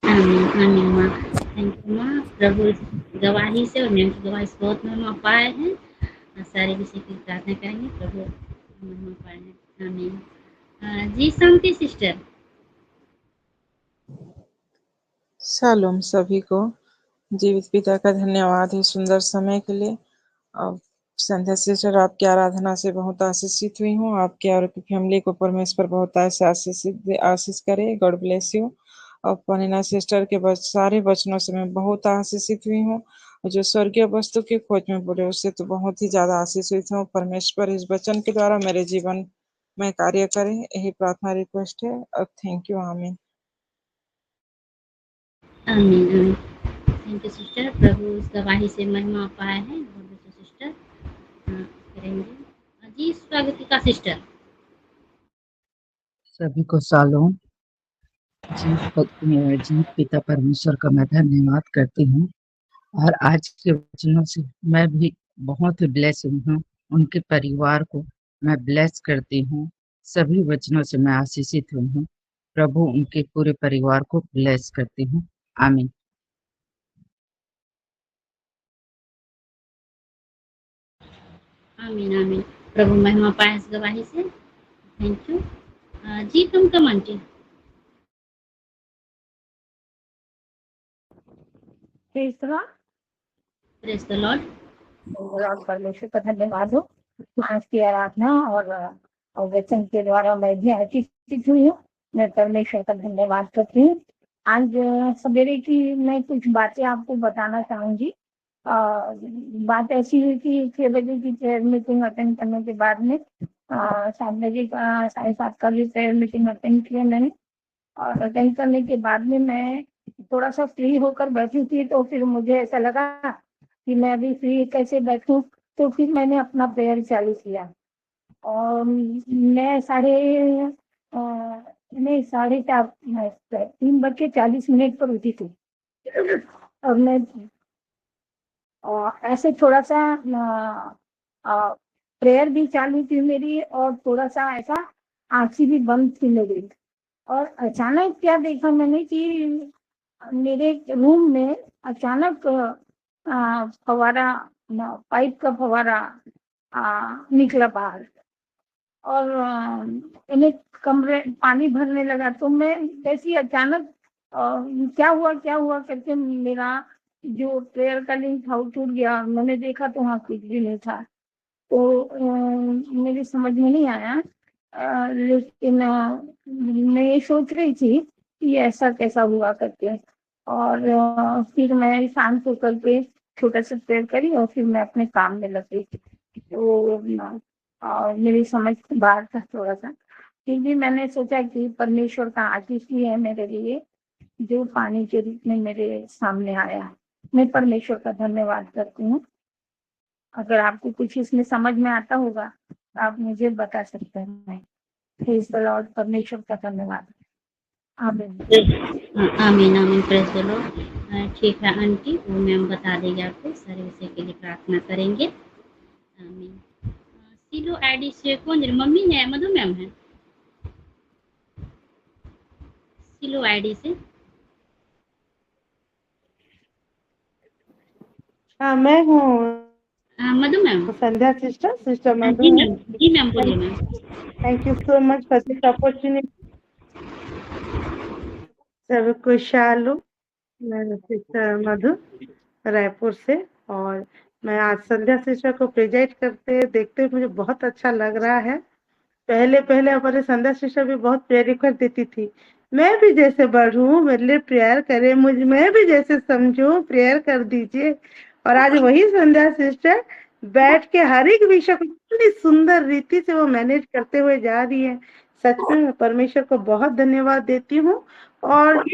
आमीन, आमीन माँ। थैंक यू माँ। प्रभु इस गवाही से और मैं गवाही से बहुत महिमा पाए हैं। सारे विषय की प्रार्थना करेंगे, प्रभु महिमा पाए हैं। आमीन। जी शांति सिस्टर। शालोम सभी को। जीवित पिता का धन्यवाद है सुंदर समय के लिए। और संध्या सिस्टर, आपकी आराधना से बहुत आशीषित हुई हूँ। आपके और आपकी फैमिली को परमेश्वर बहुत ऐसे आशीष करे। God bless you. और पनीना सिस्टर के सारे वचनों से मैं बहुत आशीषित हुई हूँ। और जो स्वर्गीय वस्तु की खोज में बोले उससे तो बहुत ही ज्यादा आशीषित हूँ। परमेश्वर इस वचन के द्वारा मेरे जीवन में कार्य करे, यही प्रार्थना रिक्वेस्ट है। और थैंक यू। आमीन। आमीन आमीन। Thank you sister. प्रभु इस गवाही से महिमा पाए हैं। God bless you sister. करेंगे जी स्वागतिका सिस्टर। सभी को शालोम। जीवित पिता परमेश्वर का मैं धन्यवाद करती हूँ। और आज के वचनों से मैं भी बहुत ही ब्लेस हुई हूँ। उनके परिवार को मैं ब्लेस करती हूँ। सभी वचनों से मैं आशीषित हुई हूँ। प्रभु उनके पूरे परिवार को ब्लेस करती हूँ। आमीन। आमीन आमीन। प्रभु महिमा पाए इस गवाही से। थैंक यू जी। तुम aunty. Praise the Lord. Praise the Lord. परमेश्वर का धन्यवाद हो। आज की आराधना और वचन के द्वारा मैं भी आशीषित हुई हूँ। मैं परमेश्वर का धन्यवाद करती हूँ। आज सवेरे की मैं कुछ बातें आपको बताना चाहूंगी। बात ऐसी हुई कि 6 बजे की प्रेयर मीटिंग अटेंड करने के बाद में 7 बजे का 7:30 का भी प्रेयर मीटिंग अटेंड किया मैंने। और अटेंड करने के बाद में मैं थोड़ा सा फ्री होकर बैठी थी, तो फिर मुझे ऐसा लगा कि मैं अभी फ्री कैसे बैठूं, तो फिर मैंने अपना प्रेयर चालू किया। और मैं 3:40 पर उठी थी। और मैं ऐसे थोड़ा सा प्रेयर भी चालू थी मेरी, और थोड़ा सा ऐसा आंखें भी बंद थी मेरी। और अचानक क्या देखा मैंने कि मेरे रूम में अचानक फवारा, पाइप का फवारा निकला बाहर, और इन्हें कमरे पानी भरने लगा। तो मैं जैसी अचानक क्या हुआ करके मेरा जो प्रेयर का लिंक था वो टूट गया। मैंने देखा तो वहाँ कुछ भी नहीं था। तो मेरी समझ में नहीं आया। लेकिन मैं ये सोच रही थी कि ऐसा कैसा हुआ करके। और फिर मैं शांत होकर के छोटा सा प्रेयर करी, और फिर मैं अपने काम में लग गई। तो मेरी समझ बाहर था थोड़ा सा। फिर भी मैंने सोचा कि परमेश्वर का आशीष ही है मेरे लिए, जो पानी के रूप में मेरे सामने आया। मैं परमेश्वर का धन्यवाद करती हूँ। अगर आपको कुछ इसमें समझ में आता होगा तो आप मुझे बता सकते हैं। Praise the Lord. परमेश्वर का धन्यवाद। आमीन आमीन आमीन। Praise the Lord. ठीक है आंटी, वो मैम बता देगी आपको। सारे विषय के लिए प्रार्थना करेंगे। आमीन। सिलो आईडी से कौन मम्मी है? मधु मैम है सिलो आईडी से। हाँ मैं हूँ मधु मैम। संध्या सिस्टर मधु जी है। मैम। जी मैम बोलिए ma'am. Thank you so much for this opportunity. सबको शालू। मैं सिस्टर मधु रायपुर से, और मैं आज संध्या सिस्टर को प्रेजेंट करते देखते मुझे बहुत अच्छा लग रहा है। पहले हमारे संध्या सिस्टर भी बहुत प्रेयर रिक्वेस्ट देती थी, मैं भी जैसे बढ़ूं मेरे लिए प्रेयर करें, मैं भी जैसे समझूं प्रेयर कर दीजिए। और आज वही संध्या सिस्टर बैठ के हर एक विषय को इतनी सुंदर रीति से वो मैनेज करते हुए जा रही है। सच में मैं परमेश्वर को बहुत धन्यवाद देती हूँ। और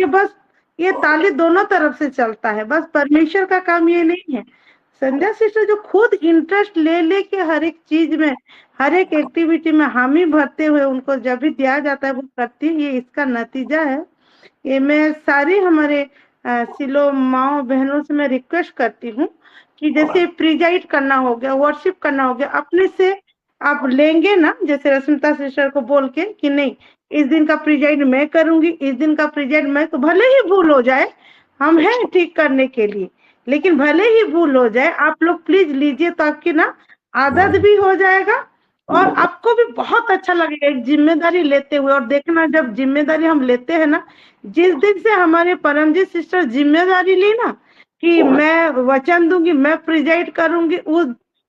ये ताली दोनों तरफ से चलता है, बस परमेश्वर का काम ये नहीं है। संध्या सिस्टर जो खुद इंटरेस्ट ले के हर एक चीज में, हर एक एक्टिविटी में हामी भरते हुए उनको जब भी दिया जाता है वो करती है, ये इसका नतीजा है। ये मैं सारी हमारे सिलो माओ बहनों से मैं रिक्वेस्ट करती हूँ कि जैसे प्रिजाइड करना हो गया, वर्शिप करना हो गया, अपने से आप लेंगे ना, जैसे रश्मिता सिस्टर को बोल के कि नहीं इस दिन का प्रिजाइड मैं करूंगी, इस दिन का प्रिजाइड मैं, तो भले ही भूल हो जाए, हम हैं ठीक करने के लिए, लेकिन भले ही भूल हो जाए आप लोग प्लीज लीजिए, तो आपकी ना आदत भी हो जाएगा और आपको भी बहुत अच्छा लगेगा एक जिम्मेदारी लेते हुए। और देखना, जब जिम्मेदारी हम लेते हैं ना, जिस दिन से हमारे परमजीत सिस्टर जिम्मेदारी ली ना कि मैं वचन दूंगी, मैं प्रिजाइड करूंगी,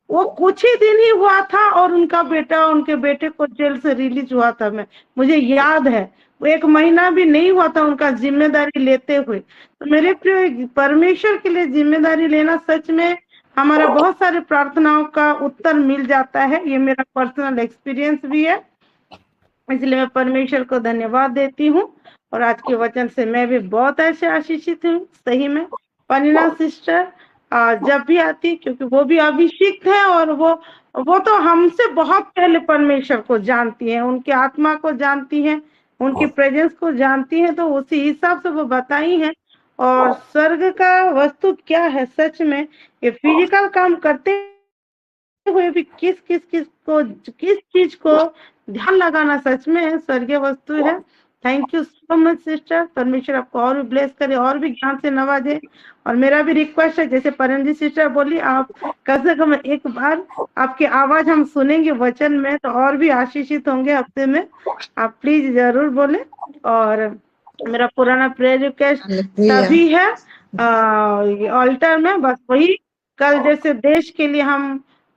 वो कुछ ही दिन ही हुआ था और उनके बेटे को जेल से रिलीज हुआ था। मुझे याद है, वो 1 महीना भी नहीं हुआ था उनका जिम्मेदारी लेते हुए। तो मेरे प्रिय, परमेश्वर के लिए जिम्मेदारी लेना सच में हमारा बहुत सारे प्रार्थनाओं का उत्तर मिल जाता है। ये मेरा पर्सनल एक्सपीरियंस भी है, इसलिए मैं परमेश्वर को धन्यवाद देती हूँ। और आज के वचन से मैं भी बहुत ऐसे आशीषित हूँ। सही में पनीना सिस्टर जब भी आती, क्योंकि वो भी अभिषिक्त है और वो तो हमसे बहुत पहले परमेश्वर को जानती है, उनके आत्मा को जानती है, उनकी प्रेजेंस को जानती है, तो उसी हिसाब से वो बताई है। और स्वर्ग का वस्तु क्या है, सच में ये फिजिकल काम करते हुए भी किस चीज को ध्यान लगाना सच में स्वर्गीय वस्तु है। Thank you so much sister. परमेश्वर आपको और भी ब्लेस करे और भी ज्ञान से नवाजे। और मेरा भी रिक्वेस्ट है, जैसे परमजीत सिस्टर बोली, आप कम से कम एक बार आपकी आवाज हम सुनेंगे वचन में तो और भी आशीषित होंगे हफ्ते में। आप प्लीज जरूर बोले। और मेरा पुराना प्रेयर रिक्वेस्ट तभी है ऑल्टर में, बस वही कल जैसे देश के लिए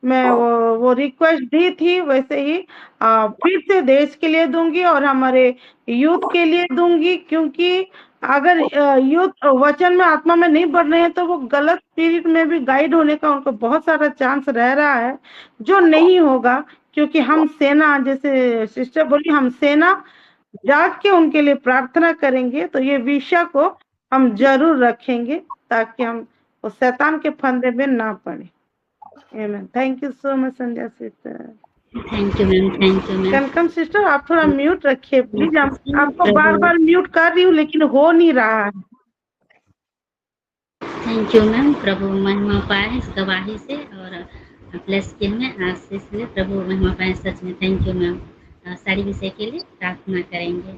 मैं वो रिक्वेस्ट दी थी, वैसे ही फिर से देश के लिए दूंगी और हमारे यूथ के लिए दूंगी। क्योंकि अगर यूथ वचन में आत्मा में नहीं बढ़ रहे हैं तो वो गलत स्पिरिट में भी गाइड होने का उनको बहुत सारा चांस रह रहा है, जो नहीं होगा। क्योंकि हम सेना, जैसे सिस्टर बोली, हम सेना जाग के उनके लिए प्रार्थना करेंगे, तो ये विषय को हम जरूर रखेंगे ताकि हम उस शैतान के फंदे में ना पड़े। Amen. Thank you so much, Sandhya sister. Thank you ma'am, thank you ma'am. Kanakam sister आप थोड़ा म्यूट रखिए प्लीज, आपको बार बार म्यूट कर रही हूँ लेकिन हो नहीं रहा है। Thank you ma'am. प्रभु महिमा पाए इस गवाही से और ब्लेस किए में आशीष से प्रभु महिमा पाए सच में। Thank you ma'am. सारी विषय के लिए प्रार्थना करेंगे।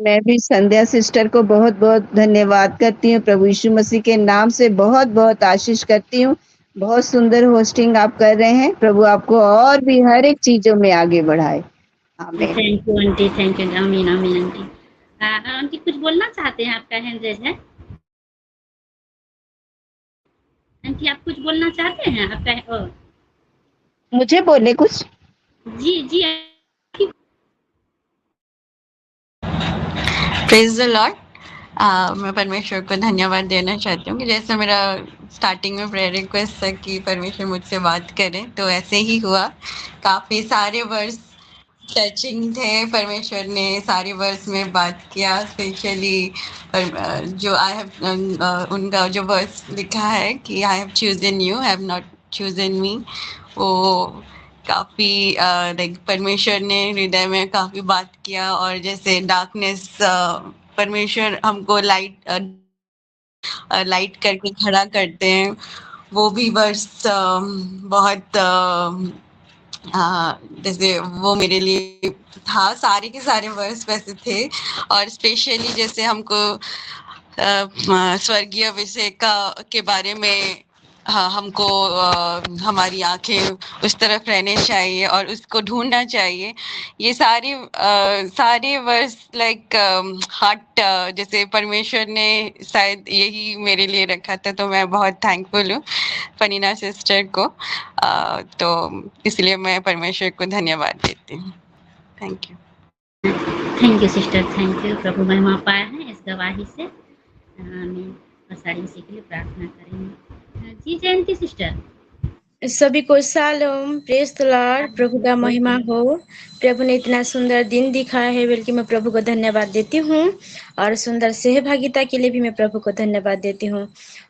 मैं भी संध्या सिस्टर को बहुत बहुत धन्यवाद करती हूँ। प्रभु यीशु मसीह के नाम से बहुत बहुत आशीष करती हूँ। बहुत सुंदर होस्टिंग आप कर रहे हैं। प्रभु आपको और भी हर एक चीजों में आगे बढ़ाए। आमीन। Thank you aunty, thank you. आमीन आमीन आंटी। आंटी कुछ बोलना चाहते हैं? आपका हैंड रेज है आंटी, आप कुछ बोलना चाहते हैं? आपका मुझे बोले कुछ? जी जी। Praise the Lord. मैं परमेश्वर को धन्यवाद देना चाहती हूँ कि जैसे मेरा स्टार्टिंग में प्रेयर रिक्वेस्ट था कि परमेश्वर मुझसे बात करें, तो ऐसे ही हुआ। काफ़ी सारे वर्स टचिंग थे, परमेश्वर ने सारे वर्स में बात किया। स्पेशली जो आई हैव उनका जो वर्स लिखा है कि I have chosen you, have not chosen me, वो काफ़ी लाइक परमेश्वर ने हृदय में काफ़ी बात किया। और जैसे डार्कनेस परमेश्वर हमको लाइट करके खड़ा करते हैं, वो भी वर्स बहुत जैसे वो मेरे लिए था। सारे के सारे वर्स वैसे थे। और स्पेशली जैसे हमको स्वर्गीय विषय के बारे में हमको हमारी आंखें उस तरफ रहने चाहिए और उसको ढूंढना चाहिए। ये सारे वर्स लाइक हार्ट, जैसे परमेश्वर ने शायद यही मेरे लिए रखा था। तो मैं बहुत थैंकफुल हूँ पनीना सिस्टर को। तो इसलिए मैं परमेश्वर को धन्यवाद देती हूँ। Thank you. Thank you sister, thank you. प्रभु महिमा पाया है इस गवाही से। आमीन। और सारी विषय के लिए प्रार्थना करेंगे। जी जयंती सिस्टर। सभी को शालोम, प्रेज द लॉर्ड। प्रभु का महिमा हो। प्रभु ने इतना सुंदर दिन दिखाया है, बल्कि मैं प्रभु को धन्यवाद देती हूँ। और सुंदर सहभागिता के लिए भी मैं प्रभु को धन्यवाद देती हूँ।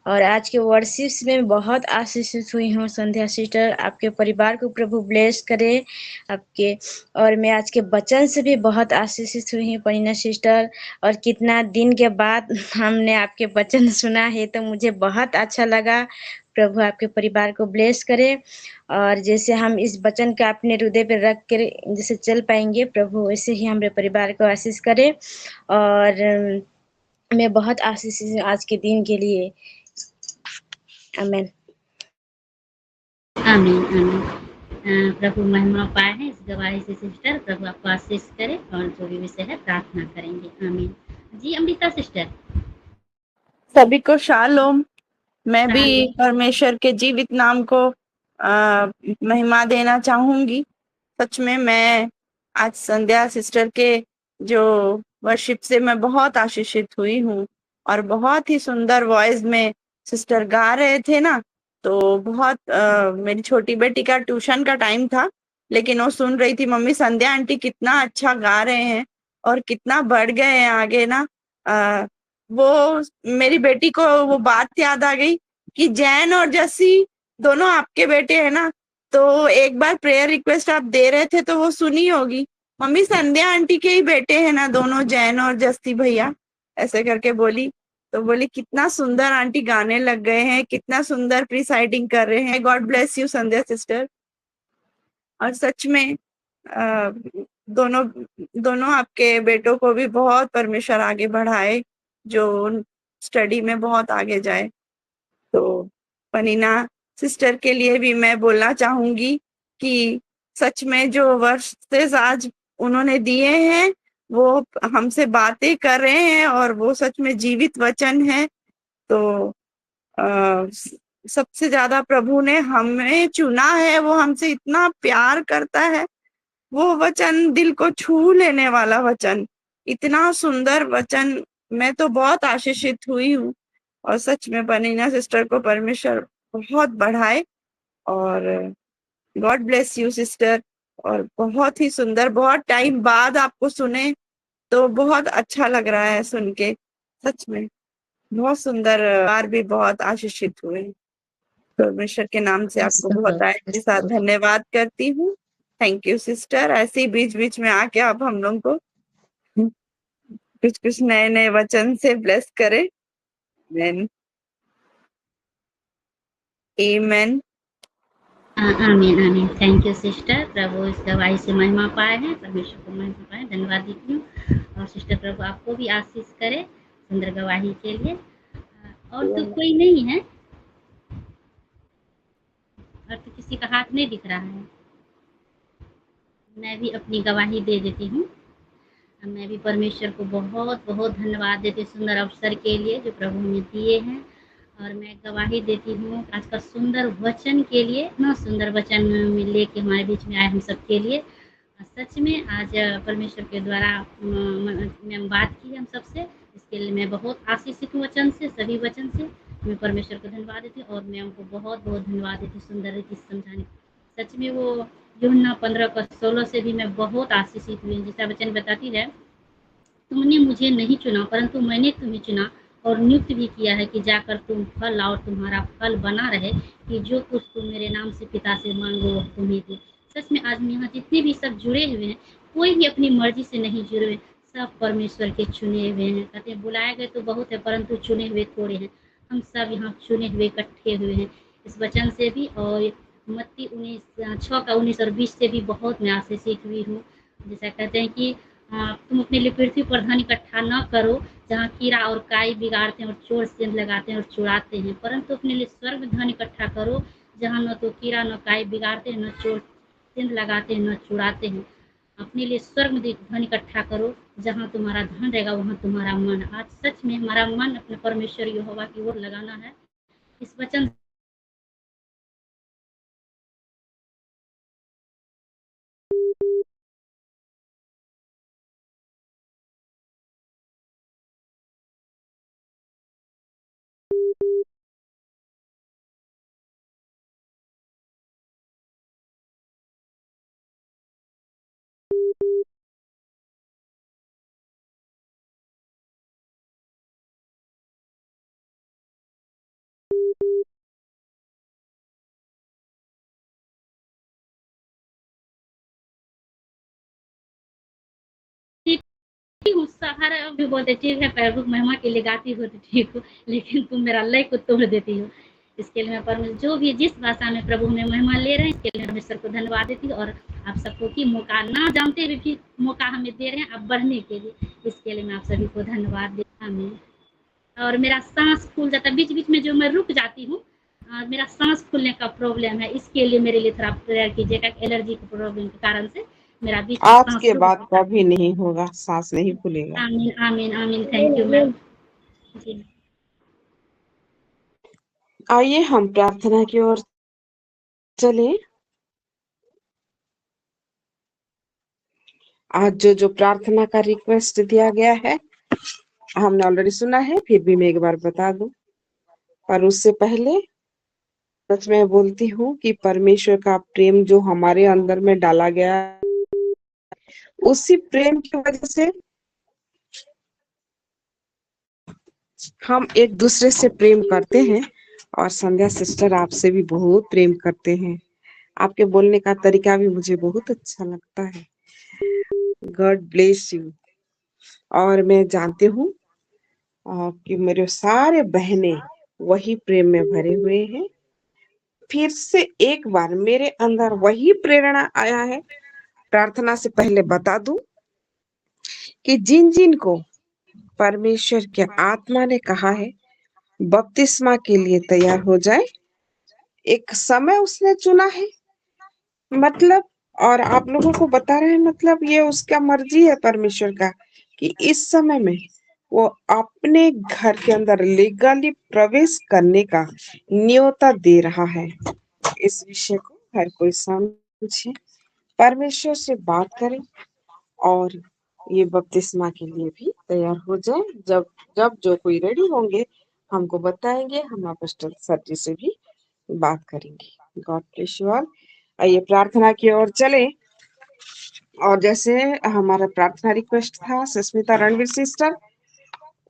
और आज के वर्शिप्स में बहुत आशीषित हुई हूँ। संध्या सिस्टर, आपके परिवार को प्रभु ब्लेस करे आपके। और मैं आज के वचन से भी बहुत आशीषित हुई हूँ पनीना सिस्टर। और कितना दिन के बाद हमने आपके वचन सुना है, तो मुझे बहुत अच्छा लगा। प्रभु आपके परिवार को ब्लेस करे। और जैसे हम इस वचन का अपने हृदय पर रख कर जैसे चल पाएंगे, प्रभु वैसे ही हमारे परिवार को आशीष करे। और मैं बहुत आशीषित हूँ आज के दिन के लिए। आमीन आमीन आमीन। प्रभु महिमा पाए हैं इस गवाही से सिस्टर। प्रभु आपको आशीष करे और जो भी विषय है प्रार्थना करेंगे। आमीन। जी अमृता सिस्टर। सभी को शालोम। मैं भी शालोम। परमेश्वर के जीवित नाम को महिमा देना चाहूंगी। सच में मैं आज संध्या सिस्टर के जो वर्शिप से मैं बहुत आशीषित हुई हूँ और बहुत ही सुंदर वॉइस में सिस्टर गा रहे थे ना, तो बहुत मेरी छोटी बेटी का ट्यूशन का टाइम था, लेकिन वो सुन रही थी मम्मी संध्या आंटी कितना अच्छा गा रहे हैं और कितना बढ़ गए हैं आगे ना। वो मेरी बेटी को वो बात याद आ गई कि जैन और जस्सी दोनों आपके बेटे हैं ना, तो एक बार प्रेयर रिक्वेस्ट आप दे रहे थे तो वो सुनी होगी, मम्मी संध्या आंटी के ही बेटे हैं ना दोनों, जैन और जस्सी भैया, ऐसे करके बोली। तो बोली कितना सुंदर आंटी गाने लग गए हैं, कितना सुंदर प्रिसाइडिंग कर रहे हैं। God bless you Sandhya sister. और सच में दोनों दोनों आपके बेटों को भी बहुत परमेश्वर आगे बढ़ाए, जो स्टडी में बहुत आगे जाए। तो पनीना सिस्टर के लिए भी मैं बोलना चाहूंगी कि सच में जो वर्सेस आज उन्होंने दिए हैं वो हमसे बातें कर रहे हैं और वो सच में जीवित वचन है। तो सबसे ज्यादा प्रभु ने हमें चुना है, वो हमसे इतना प्यार करता है। वो वचन दिल को छू लेने वाला वचन, इतना सुंदर वचन, मैं तो बहुत आशीषित हुई हूँ। और सच में पनीना सिस्टर को परमेश्वर बहुत बढ़ाए और गॉड ब्लेस यू सिस्टर। और बहुत ही सुंदर, बहुत टाइम बाद आपको सुने तो बहुत अच्छा लग रहा है सुन के, सच में बहुत सुंदर। बार भी बहुत आशीषित हुए। परमेश्वर के नाम से आपको बहुत आए के साथ धन्यवाद करती हूँ। Thank you sister. ऐसे ही बीच बीच में आके आप हम लोग को कुछ कुछ नए नए वचन से ब्लेस करे। आमीन। आमीन आमीन। Thank you sister. प्रभु इस गवाही से महिमा पाए हैं, परमेश्वर को महिमा पाए, धन्यवाद देती हूँ। और सिस्टर प्रभु आपको भी आशीष करे सुंदर गवाही के लिए। और तो कोई नहीं है, और तो किसी का हाथ नहीं दिख रहा है। मैं भी अपनी गवाही दे देती हूँ। मैं भी परमेश्वर को बहुत बहुत धन्यवाद देती हूँ सुंदर अवसर के लिए जो प्रभु ने दिए हैं। और मैं गवाही देती हूँ आज का सुंदर वचन के लिए, इतना सुंदर वचन लेके हमारे बीच में आए हम सबके लिए। सच में आज परमेश्वर के द्वारा मैं बात की हम सबसे, इसके लिए मैं बहुत आशीषित हूँ वचन से, सभी वचन से। मैं परमेश्वर को धन्यवाद देती हूँ और मैं उनको बहुत बहुत धन्यवाद देती हूँ सुंदर रीति से समझाने। सच में वो यूहन्ना 15:16 से भी मैं बहुत आशीषित हुई। जैसा वचन बताती है, तुमने मुझे नहीं चुना परंतु मैंने तुम्हें चुना और नियुक्त भी किया है कि जाकर तुम फल लाओ, तुम्हारा फल बना रहे, कि जो कुछ तुम मेरे नाम से पिता से मांगो वह तुम्हें दे। सच में आज यहाँ जितने भी सब जुड़े हुए हैं, कोई भी अपनी मर्जी से नहीं जुड़े हुए, सब परमेश्वर के चुने हुए हैं। कहते हैं बुलाए गए तो बहुत है परंतु चुने हुए थोड़े हैं। हम सब यहाँ चुने हुए इकट्ठे हुए हैं इस वचन से भी। और मत्ती 6:19 और 20 से भी बहुत मैं आशीषित हुई हूँ। जैसा कहते हैं कि तुम अपने लिए पृथ्वी पर धन इकट्ठा न करो जहाँ कीड़ा और काई बिगाड़ते हैं और चोर सेंध लगाते हैं और चुराते हैं, परंतु अपने लिए स्वर्ग धन इकट्ठा करो जहाँ न तो कीड़ा न काई बिगाड़ते हैं, न चोर सेंध लगाते हैं, न चुराते हैं। अपने लिए स्वर्ग धन इकट्ठा करो, जहाँ तुम्हारा धन रहेगा वहाँ तुम्हारा मन। आज सच में हमारा मन अपने परमेश्वर यहोवा की ओर लगाना है। इस वचन सहारा भी बोलते ठीक है, प्रभु महिमा के लिए गाती हो तो ठीक हो, लेकिन तुम मेरा लय को तोड़ देती हो। इसके लिए मैं परमेश्वर जो भी जिस भाषा में प्रभु में महिमा ले रहे हैं इसके लिए परमेश्वर को धन्यवाद देती हूँ। और आप सबको की मौका ना जानते हुए भी मौका हमें दे रहे हैं आप बढ़ने के लिए, इसके लिए मैं आप सभी को धन्यवाद देती हूँ। और मेरा सांस फूल जाता है बीच बीच में, जो मैं रुक जाती हूँ मेरा सांस फूलने का प्रॉब्लम है, इसके लिए मेरे लिए थोड़ा प्रेयर कीजिएगा। एलर्जी के प्रॉब्लम के कारण से मेरा बीच में आज सांस के रुक बाद जाता है। कभी नहीं होगा, सांस नहीं फूलेगा। आमीन आमीन आमीन। थैंक यू मैम जी। आइए हम प्रार्थना की ओर चले। आज जो प्रार्थना का रिक्वेस्ट दिया गया है हमने ऑलरेडी सुना है, फिर भी मैं एक बार बता दूं। पर उससे पहले सच में बोलती हूँ कि परमेश्वर का प्रेम जो हमारे अंदर में डाला गया, उसी प्रेम की वजह से हम एक दूसरे से प्रेम करते हैं। और संध्या सिस्टर आपसे भी बहुत प्रेम करते हैं। आपके बोलने का तरीका भी मुझे बहुत अच्छा लगता है। God bless you. और मैं जानती हूँ कि मेरे सारे बहनें वही प्रेम में भरे हुए हैं। फिर से एक बार मेरे अंदर वही प्रेरणा आया है। प्रार्थना से पहले बता दूं कि जिन जिन को परमेश्वर के आत्मा ने कहा है बपतिस्मा के लिए तैयार हो जाए, एक समय उसने चुना है। मतलब, और आप लोगों को बता रहे हैं, मतलब ये उसका मर्जी है परमेश्वर का कि इस समय में वो अपने घर के अंदर लीगली प्रवेश करने का न्योता दे रहा है। इस विषय को हर कोई समझे, परमेश्वर से बात करें और ये बपतिस्मा के लिए भी तैयार हो जाए। जब जब जो कोई रेडी होंगे हमको बताएंगे, हम अपोस्टल सर जी से भी बात करेंगे। God bless you all. आइए प्रार्थना की ओर चले। और जैसे हमारा प्रार्थना रिक्वेस्ट था सुष्मिता रणवीर सिस्टर,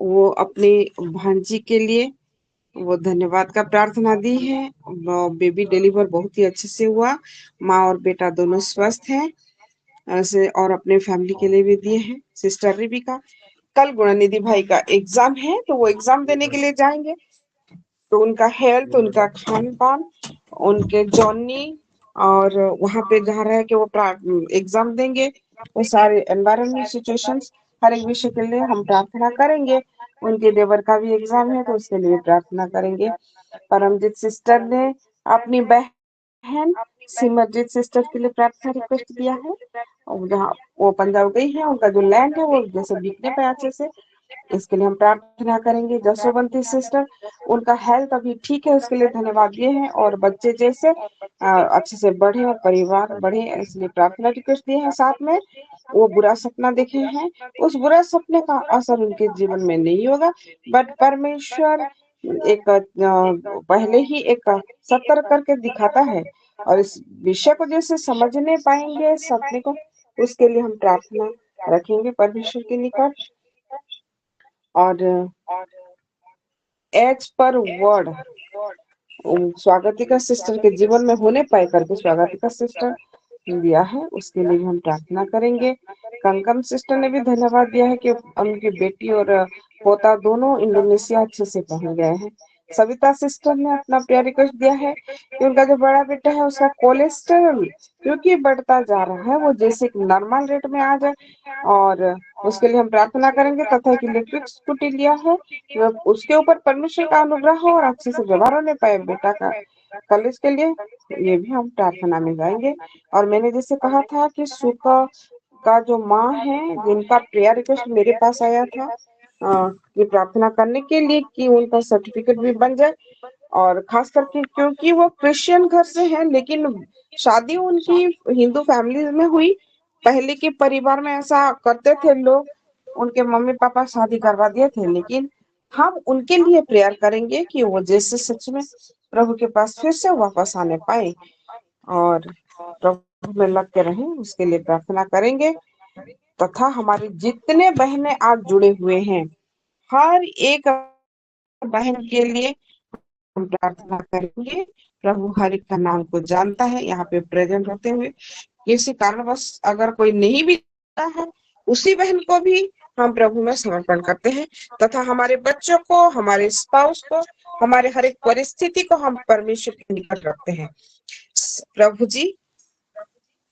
वो अपनी भांजी के लिए वो धन्यवाद का प्रार्थना दी है। वो बेबी डिलीवर बहुत ही अच्छे से हुआ, माँ और बेटा दोनों स्वस्थ हैं ऐसे। और अपने फैमिली के लिए भी दिए हैं। सिस्टर रिबिका, कल गुणानिधि भाई का एग्जाम है तो वो एग्जाम देने के लिए जाएंगे, तो उनका हेल्थ, उनका खान पान, उनके जर्नी और वहां पे जहाँ रह के वो एग्जाम देंगे, वो सारे एनवायरमेंट सिचुएशंस, हर एक विषय के लिए हम प्रार्थना करेंगे। उनके देवर का भी एग्जाम है तो उसके लिए प्रार्थना करेंगे। परमजीत सिस्टर ने अपनी बहन सिमरजीत सिस्टर के लिए प्रार्थना रिक्वेस्ट दिया है। और जहाँ वो पंजाब गई है, उनका जो लैंड है वो जैसे बिकने पाए अच्छे से, इसके लिए हम प्रार्थना करेंगे। जसोवंती सिस्टर, उनका हेल्थ अभी ठीक है, उसके लिए धन्यवाद दिए हैं। और बच्चे जैसे अच्छे से बढ़े और परिवार बढ़े, इसलिए प्रार्थना रिक्वेस्ट दिए हैं। साथ में वो बुरा सपना देखे हैं, उस बुरा सपने का असर उनके जीवन में नहीं होगा, बट परमेश्वर एक पहले ही एक सतर्क करके दिखाता है। और इस विषय को जैसे समझने पाएंगे सपने को, उसके लिए हम प्रार्थना रखेंगे परमेश्वर के निकट। और एज पर वर्ड स्वागतिका सिस्टर के जीवन में होने पाए करके स्वागतिका सिस्टर दिया है, उसके लिए हम प्रार्थना करेंगे। कंकम सिस्टर ने भी धन्यवाद दिया है कि उनकी बेटी और पोता दोनों इंडोनेशिया अच्छे से पहुंच गए हैं। सविता सिस्टर ने अपना प्रेयर रिक्वेस्ट दिया है कि उनका जो बड़ा बेटा है उसका कोलेस्ट्रॉल क्योंकि बढ़ता जा रहा है, वो जैसे नॉर्मल रेट में आ जाए, और उसके लिए हम प्रार्थना करेंगे। तथा एक इलेक्ट्रिक स्कूटी लिया है, उसके ऊपर परमेश्वर का अनुग्रह हो और अच्छे से व्यवहार होने पाए बेटा का कॉलेज के लिए, ये भी हम प्रार्थना में जाएंगे। और मैंने जैसे कहा था कि सुख का जो माँ है, जिनका प्रेयर रिक्वेस्ट मेरे पास आया था ये प्रार्थना करने के लिए कि उनका सर्टिफिकेट भी बन जाए। और खास करके क्योंकि वो क्रिश्चियन घर से हैं, लेकिन शादी उनकी हिंदू फैमिली में हुई। पहले के परिवार में ऐसा करते थे लोग, उनके मम्मी पापा शादी करवा दिए थे, लेकिन हम उनके लिए प्रेयर करेंगे कि वो जैसे सच में प्रभु के पास फिर से वापस आने पाए और प्रभु में लग के रहें, उसके लिए प्रार्थना करेंगे। तथा हमारे जितने बहनें आज जुड़े हुए हैं, हर एक बहन के लिए हम प्रार्थना करेंगे। प्रभु हर एक का नाम को जानता है। यहाँ पे प्रेजेंट होते हुए किसी कारणवश अगर कोई नहीं भी जानता है, उसी बहन को भी हम प्रभु में समर्पण करते हैं। तथा हमारे बच्चों को, हमारे स्पाउस को, हमारे हर एक परिस्थिति को हम परमेश्वर के निकट रखते हैं। प्रभु जी,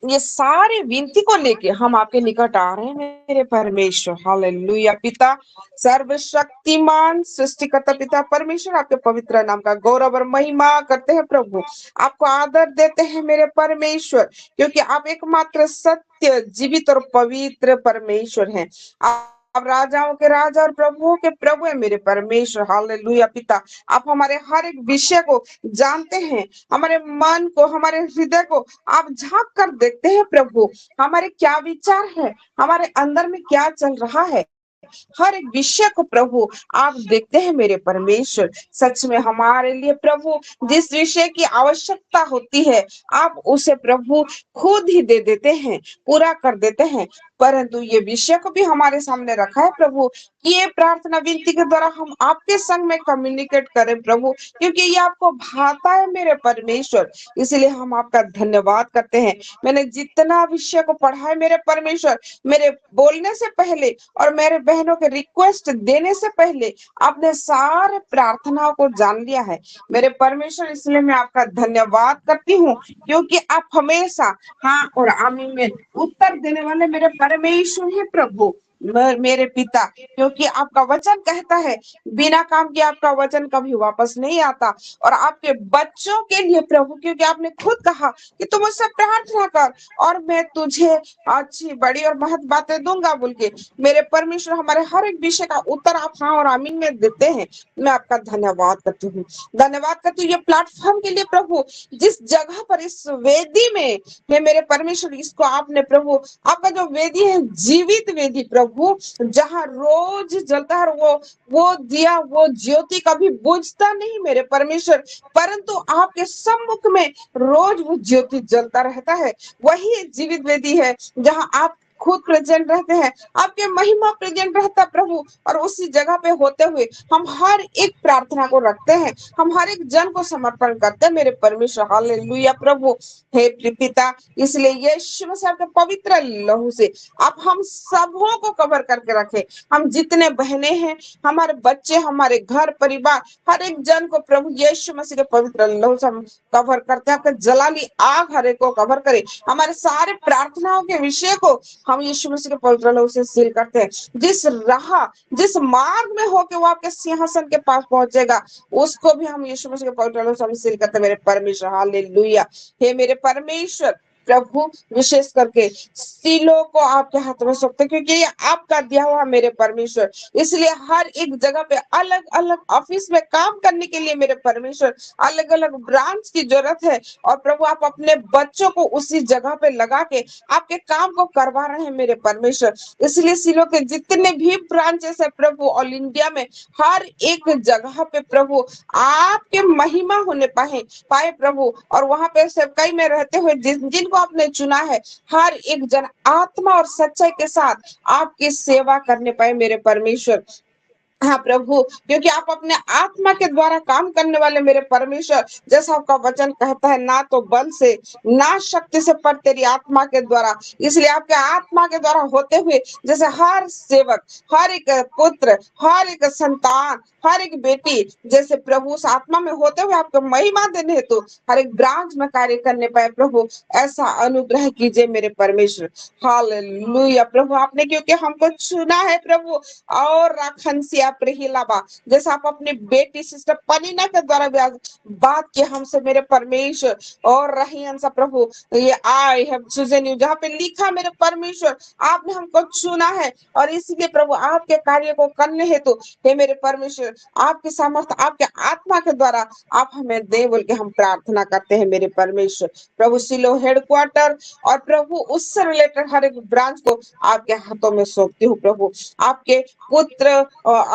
ये सारे विनती को लेके हम आपके निकट आ रहे हैं मेरे परमेश्वर। हालेलुया। पिता सर्वशक्तिमान सृष्टिकर्ता पिता परमेश्वर, आपके पवित्र नाम का गौरव और महिमा करते हैं प्रभु। आपको आदर देते हैं मेरे परमेश्वर, क्योंकि आप एकमात्र सत्य, जीवित और पवित्र परमेश्वर हैं। आप राजाओं के राजा और प्रभुओं के प्रभु है मेरे परमेश्वर। हालेलुया। पिता आप हमारे हर एक विषय को जानते हैं, हमारे मन को, हमारे हृदय को आप झांक कर देखते हैं प्रभु। हमारे क्या विचार है, हमारे अंदर में क्या चल रहा है, हर एक विषय को प्रभु आप देखते हैं मेरे परमेश्वर। सच में हमारे लिए प्रभु जिस विषय की आवश्यकता होती है आप उसे प्रभु खुद ही दे देते हैं, पूरा कर देते हैं। परंतु ये विषय को भी हमारे सामने रखा है प्रभु कि ये प्रार्थना विनती के द्वारा हम आपके संग में कम्युनिकेट करें प्रभु, क्योंकि ये आपको भाता है मेरे परमेश्वर। इसलिए हम आपका धन्यवाद करते हैं। मैंने जितना विषय को पढ़ा है मेरे परमेश्वर, मेरे बोलने से पहले और मेरे बहनों के रिक्वेस्ट देने से पहले आपने सारे प्रार्थनाओं को जान लिया है मेरे परमेश्वर। इसलिए मैं आपका धन्यवाद करती हूँ, क्योंकि आप हमेशा हाँ और आमीन में उत्तर देने वाले मेरे परमेश्वर है प्रभु मेरे पिता। क्योंकि आपका वचन कहता है बिना काम के आपका वचन कभी वापस नहीं आता। और आपके बच्चों के लिए प्रभु, क्योंकि आपने खुद कहा कि तुम मुझसे प्रार्थना कर और मैं तुझे अच्छी बड़ी और महत बातें दूंगा बोल के मेरे परमेश्वर हमारे हर एक विषय का उत्तर आप हाँ और आमीन में देते हैं। मैं आपका धन्यवाद करती हूँ, धन्यवाद करती हूँ ये प्लेटफॉर्म के लिए प्रभु, जिस जगह पर इस वेदी में है मेरे परमेश्वर, इसको आपने प्रभु आपका जो वेदी है जीवित वेदी प्रभु, जहाँ रोज जलता है वो दिया, वो ज्योति कभी बुझता नहीं मेरे परमेश्वर, परंतु आपके सम्मुख में रोज वो ज्योति जलता रहता है। वही जीवित वेदी है जहाँ आप खुद प्रेजेंट रहते हैं, आपके महिमा प्रेजेंट रहता प्रभु। और उसी जगह पे होते हुए हम हर एक प्रार्थना को रखते हैं, हम हर एक जन को समर्पण करते हैं मेरे परमेश्वर। हालेलुया प्रभु। हे पिता, इसलिए यीशु मसीह के पवित्र लहू से आप हम सबों को कवर करके रखे। हम जितने बहने हैं, हमारे बच्चे, हमारे घर परिवार, हर एक जन को प्रभु यीशु मसीह के पवित्र लहू से हम कवर करते हैं। आपके जलाली आग हर एक को कवर करे। हमारे सारे प्रार्थनाओं के विषय को हम यीशु मसीह के पवित्र लहू से सील करते हैं। जिस राह, जिस मार्ग में होके वो आपके सिंहासन के पास पहुंचेगा, उसको भी हम यीशु मसीह के पवित्र लहू से सील करते हैं मेरे परमेश्वर। हालेलुया। हे मेरे परमेश्वर प्रभु, विशेष करके सीलों को आपके हाथ में सौंपते, क्योंकि ये आपका दिया हुआ मेरे परमेश्वर। इसलिए हर एक जगह पे अलग अलग ऑफिस में काम करने के लिए मेरे परमेश्वर अलग अलग ब्रांच की जरूरत है। और प्रभु आप अपने बच्चों को उसी जगह पे लगा के आपके काम को करवा रहे हैं मेरे परमेश्वर। इसलिए सीलों के जितने भी ब्रांचेस है प्रभु ऑल इंडिया में, हर एक जगह पे प्रभु आपके महिमा होने पाए प्रभु। और वहां पे सेवकाई में रहते हुए जिनको आपने चुना है, हर एक जन आत्मा और सच्चाई के साथ आपकी सेवा करने पाए मेरे परमेश्वर। हाँ प्रभु, क्योंकि आप अपने आत्मा के द्वारा काम करने वाले मेरे परमेश्वर, जैसा आपका वचन कहता है, ना तो बल से ना शक्ति से पर तेरी आत्मा के द्वारा। इसलिए आपके आत्मा के द्वारा होते हुए जैसे हर सेवक, हर एक पुत्र, हर एक संतान, हर एक बेटी जैसे प्रभु उस आत्मा में होते हुए आपको महिमा देने हेतु हर एक ब्रांच में कार्य करने पाए प्रभु, ऐसा अनुग्रह कीजिए मेरे परमेश्वर। हालेलुया प्रभु, आपने क्योंकि हमको चुना है प्रभु, और राखनसिया प्रिहिलाबा जैसा आप अपनी बेटी सिस्टर पनीना के द्वारा भी बात किया हमसे मेरे परमेश्वर। और रही अंसा प्रभु, ये आई हैव चूजन यू जहाँ पे लिखा मेरे परमेश्वर आपने हमको चुना है, और इसीलिए प्रभु आपके कार्य को करने हेतु हे मेरे परमेश्वर आपकी सामर्थ आपके आत्मा के द्वारा आप हमें दे बोल के हम प्रार्थना करते हैं मेरे परमेश्वर। प्रभु सिलो हेडक्वार्टर और प्रभु उससे रिलेटेड हर एक ब्रांच को आपके हाथों में सौंपती हूँ प्रभु। आपके पुत्र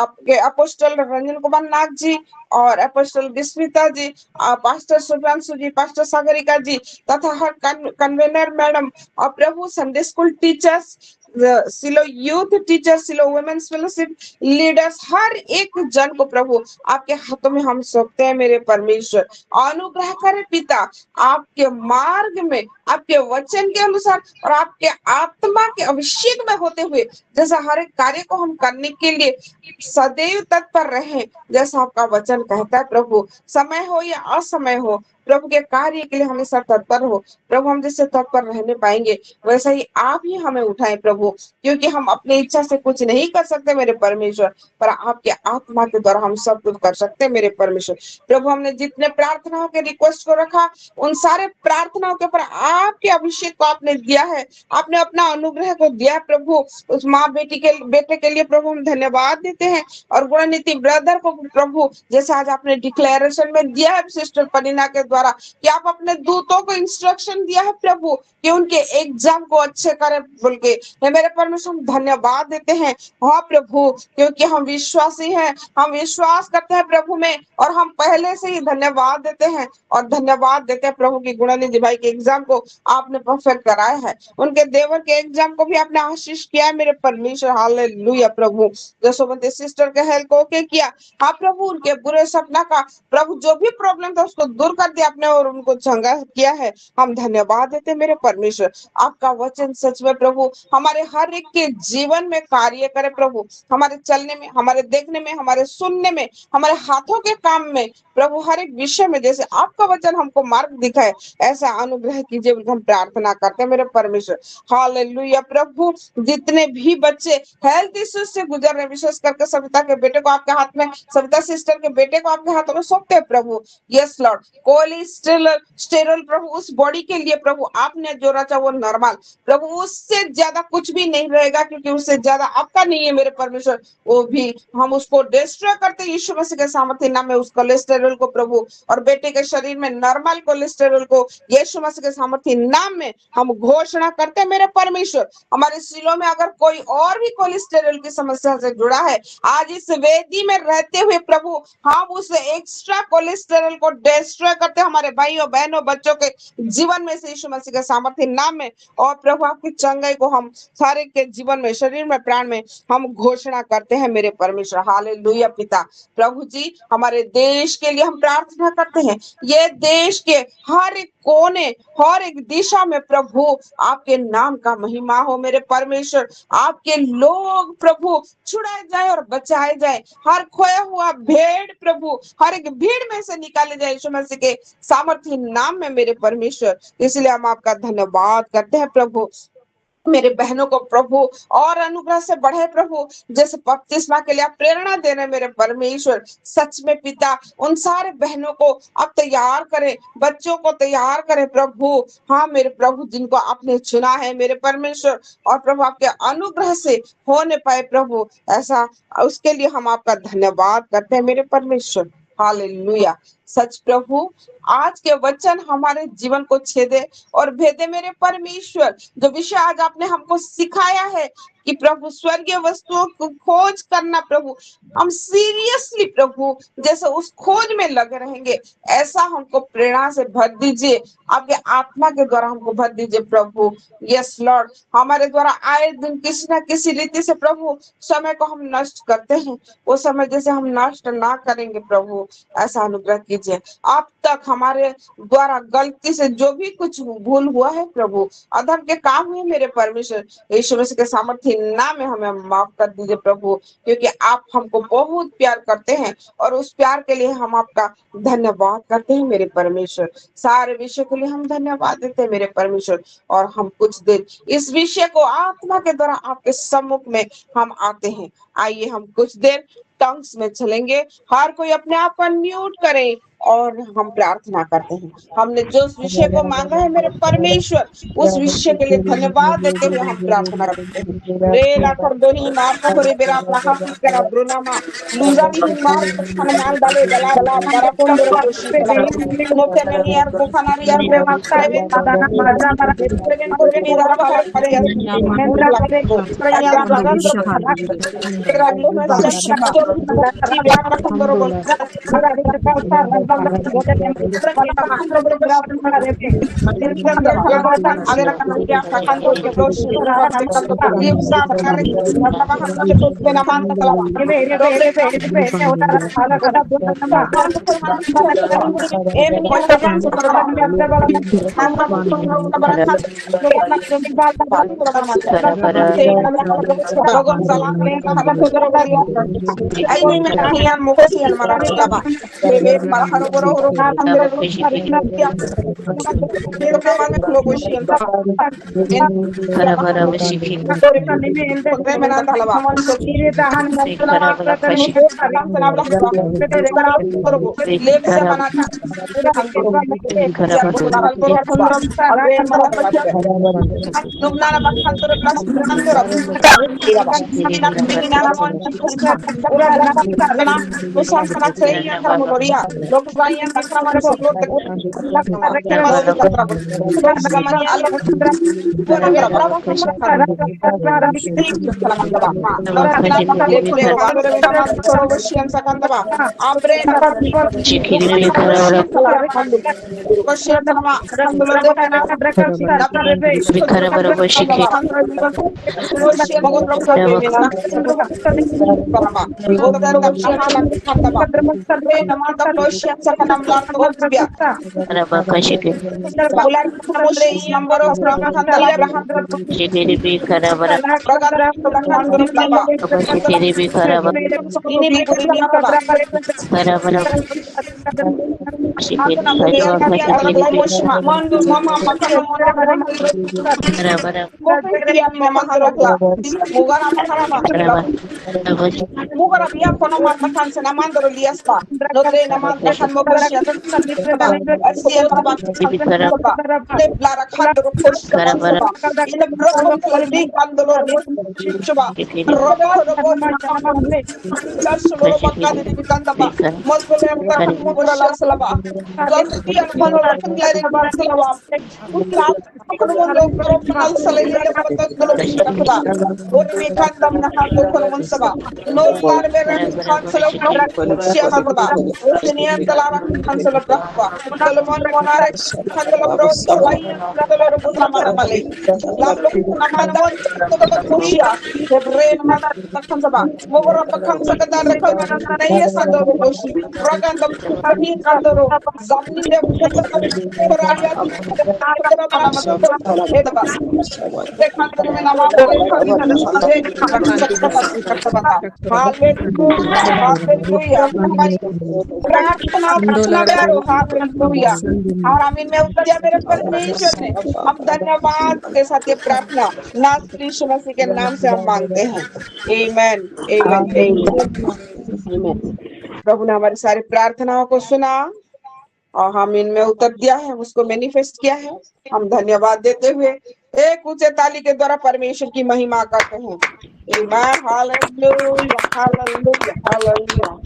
आपके अपोस्टल रंजन कुमार नाग जी और अपोस्टल विस्मिता जी, पास्टर सुभांशु जी, पास्टर सागरिका जी तथा हर कन्वेनर मैडम और प्रभु संडे स्कूल टीचर्स, सिलो यूथ टीचर, सिलो वुमेन्स फेलोशिप लीडर्स, हर एक जन को प्रभु आपके हाथों में हम सौंपते हैं मेरे परमेश्वर। अनुग्रह करें पिता, आपके मार्ग में आपके वचन के अनुसार और आपके आत्मा के अभिषेक में होते हुए जैसा हर एक कार्य को हम करने के लिए सदैव तत्पर रहे, जैसा आपका वचन कहता है प्रभु। समय हो या असमय हो, प्रभु के कार्य के लिए हमेशा तत्पर हो प्रभु। हम जैसे तत्पर रहने पाएंगे वैसा ही आप ही हमें उठाएं प्रभु, क्योंकि हम अपनी इच्छा से कुछ नहीं कर सकते मेरे परमेश्वर, पर आपके आत्मा के द्वारा हम सब कुछ कर सकते हैं मेरे परमेश्वर। प्रभु हमने जितने प्रार्थनाओं के रिक्वेस्ट को रखा उन सारे प्रार्थनाओं के ऊपर आपके अभिषेक को आपने दिया है, आपने अपना अनुग्रह को दिया प्रभु। उस माँ बेटे के लिए प्रभु हम धन्यवाद देते हैं, और गुणनीति ब्रदर को प्रभु जैसे आज आपने डिक्लेरेशन में दिया है सिस्टर पनीना के द्वारा कि आप अपने दूतों को इंस्ट्रक्शन दिया है प्रभु कि उनके एग्जाम को अच्छे करे बोल के, मेरे परमेश्वर हम धन्यवाद देते हैं। हाँ प्रभु, क्योंकि हम विश्वासी हैं, हम विश्वास करते हैं प्रभु में, और हम पहले से ही धन्यवाद देते हैं और धन्यवाद देते हैं प्रभु की गुणानिधि भाई के एग्जाम को आपने परफेक्ट कराया है, उनके देवर के एग्जाम को भी आपने आशीष किया है मेरे परमेश्वर। हालेलुया प्रभु, जसोमती सिस्टर के हेल्थ को ओके किया, हाँ प्रभु उनके बुरे सपना का प्रभु जो भी प्रॉब्लम था उसको दूर कर दिया आपने और उनको चंगा किया है, हम धन्यवाद देते हैं मेरे परमेश्वर। आपका वचन सच में प्रभु हमारे हर एक के जीवन में कार्य करे प्रभु, हमारे चलने में, हमारे देखने में, हमारे सुनने में, हमारे हाथों के काम में प्रभु, हर एक विषय में जैसे आपका वचन हमको मार्ग दिखाए ऐसा अनुग्रह कीजिए, हम प्रार्थना करते हैं मेरे परमेश्वर। हालेलुया प्रभु, जितने भी बच्चे हेल्थ इश्यूज से गुजर रहे, विशेष करके सविता के बेटे को आपके हाथ में, सविता सिस्टर के बेटे को आपके हाथों में सौंपते हैं प्रभु। यस लॉर्ड, कोलेस्टेरॉल प्रभु उस बॉडी के लिए प्रभु आपने जो रचा वो नॉर्मल प्रभु, उससे ज्यादा कुछ भी नहीं रहेगा, क्योंकि उससे ज्यादा आपका नहीं है मेरे परमेश्वर। वो भी हम उसको डिस्ट्रॉय करते हैं यीशु मसीह के सामर्थ्य नाम में, उस कोलेस्टेरॉल को प्रभु, और बेटे के शरीर में नॉर्मल कोलेस्टेरॉल को यीशु मसीह के सामर्थ्य नाम में हम घोषणा करते हैं मेरे परमेश्वर। हमारे सिलों में अगर कोई और भी कोलेस्टेरॉल की समस्या से जुड़ा है, आज इस वेदी में रहते हुए प्रभु हम उस एक्स्ट्रा कोलेस्टेरॉल को डिस्ट्रॉय करते हैं हमारे भाइयों बहनों बच्चों के जीवन में से यीशु मसीह के सामर्थ्य नाम में, और प्रभु आपकी चंगाई को हम सारे के जीवन में, शरीर में, प्राण में हम घोषणा करते हैं मेरे परमेश्वर। हालेलुया पिता प्रभु जी, हमारे देश के लिए हम प्रार्थना करते हैं, ये देश के हर एक कोने, हर एक दिशा में प्रभु आपके नाम का महिमा हो मेरे परमेश्वर। आपके लोग प्रभु छुड़ाए जाए और बचाए जाए, हर खोया हुआ भेड़ प्रभु हर एक भीड़ में से निकाले जाए यीशु मसीह के सामर्थ्य नाम में मेरे परमेश्वर। इसलिए हम आपका धन्यवाद करते हैं प्रभु। मेरे बहनों को प्रभु और अनुग्रह से बढ़े प्रभु, जैसे बपतिस्मा के लिए आप प्रेरणा दे रहे मेरे परमेश्वर। सच में पिता उन सारे बहनों को आप तैयार करें, बच्चों को तैयार करें प्रभु। हाँ मेरे प्रभु, जिनको आपने चुना है मेरे परमेश्वर, और प्रभु आपके अनुग्रह से होने पाए प्रभु, ऐसा उसके लिए हम आपका धन्यवाद करते हैं मेरे परमेश्वर। हालेलुया। सच प्रभु, आज के वचन हमारे जीवन को छेदे और भेदे मेरे परमेश्वर। जो विषय आज आपने हमको सिखाया है कि प्रभु स्वर्गीय वस्तुओं को खोज करना प्रभु, हम सीरियसली प्रभु जैसे उस खोज में लगे रहेंगे, ऐसा हमको प्रेरणा से भर दीजिए, आपके आत्मा के द्वारा हमको भर दीजिए प्रभु। यस लॉर्ड, हमारे द्वारा आए दिन किसी न किसी रीति से प्रभु समय को हम नष्ट करते हैं, वो समय जैसे हम नष्ट ना करेंगे प्रभु, ऐसा अनुग्रह कीजिए। अब तक हमारे द्वारा गलती से जो भी कुछ भूल हुआ है प्रभु, अधर्म के काम हुए मेरे परमेश्वर, यीशु मसीह के सामर्थ्य नाम में हमें माफ कर दीजिए प्रभु, क्योंकि आप हमको बहुत प्यार करते हैं और उस प्यार के लिए हम आपका धन्यवाद करते हैं मेरे परमेश्वर। सारे विषय के लिए हम धन्यवाद देते हैं मेरे परमेश्वर, और हम कुछ देर इस विषय को आत्मा के द्वारा आपके सम्मुख में हम आते हैं। आइए हम कुछ देर टंग्स में चलेंगे, हर कोई अपने आप को म्यूट करे और हम प्रार्थना करते हैं। हमने जो विषय को मांगा है मेरे परमेश्वर, उस विषय के लिए धन्यवाद देते हुए हम प्रार्थना करते हैं। रे लाखर दोही मार को रे बेरा लाखा करा ब्रुनामा लूजा भी मार खानमान डाले गला गला बरा कोन रे दोषी करा मोते में यार को खाना यार को मारता है दादा माजा मारा प्रेजेंट को रे रहा है करे मैं पूरा करे यार लगन तो खाना तेरा लो में सब की व्याप रखम करो बोल और आमीन में उत्तर दिया मेरे परमेश्वर ने। हम धन्यवाद के साथ ये प्रार्थना नासरी यीशु मसीह के नाम से हम मांगते हैं। आमीन आमीन आमीन। प्रभु ने हमारी सारी प्रार्थनाओं को सुना और हम इनमें उत्तर दिया है, उसको मैनिफेस्ट किया है। हम धन्यवाद देते हुए एक ऊंचे ताली के द्वारा परमेश्वर की महिमा करते हैं। आमीन हालेलुया हालेलुया हालेलुया।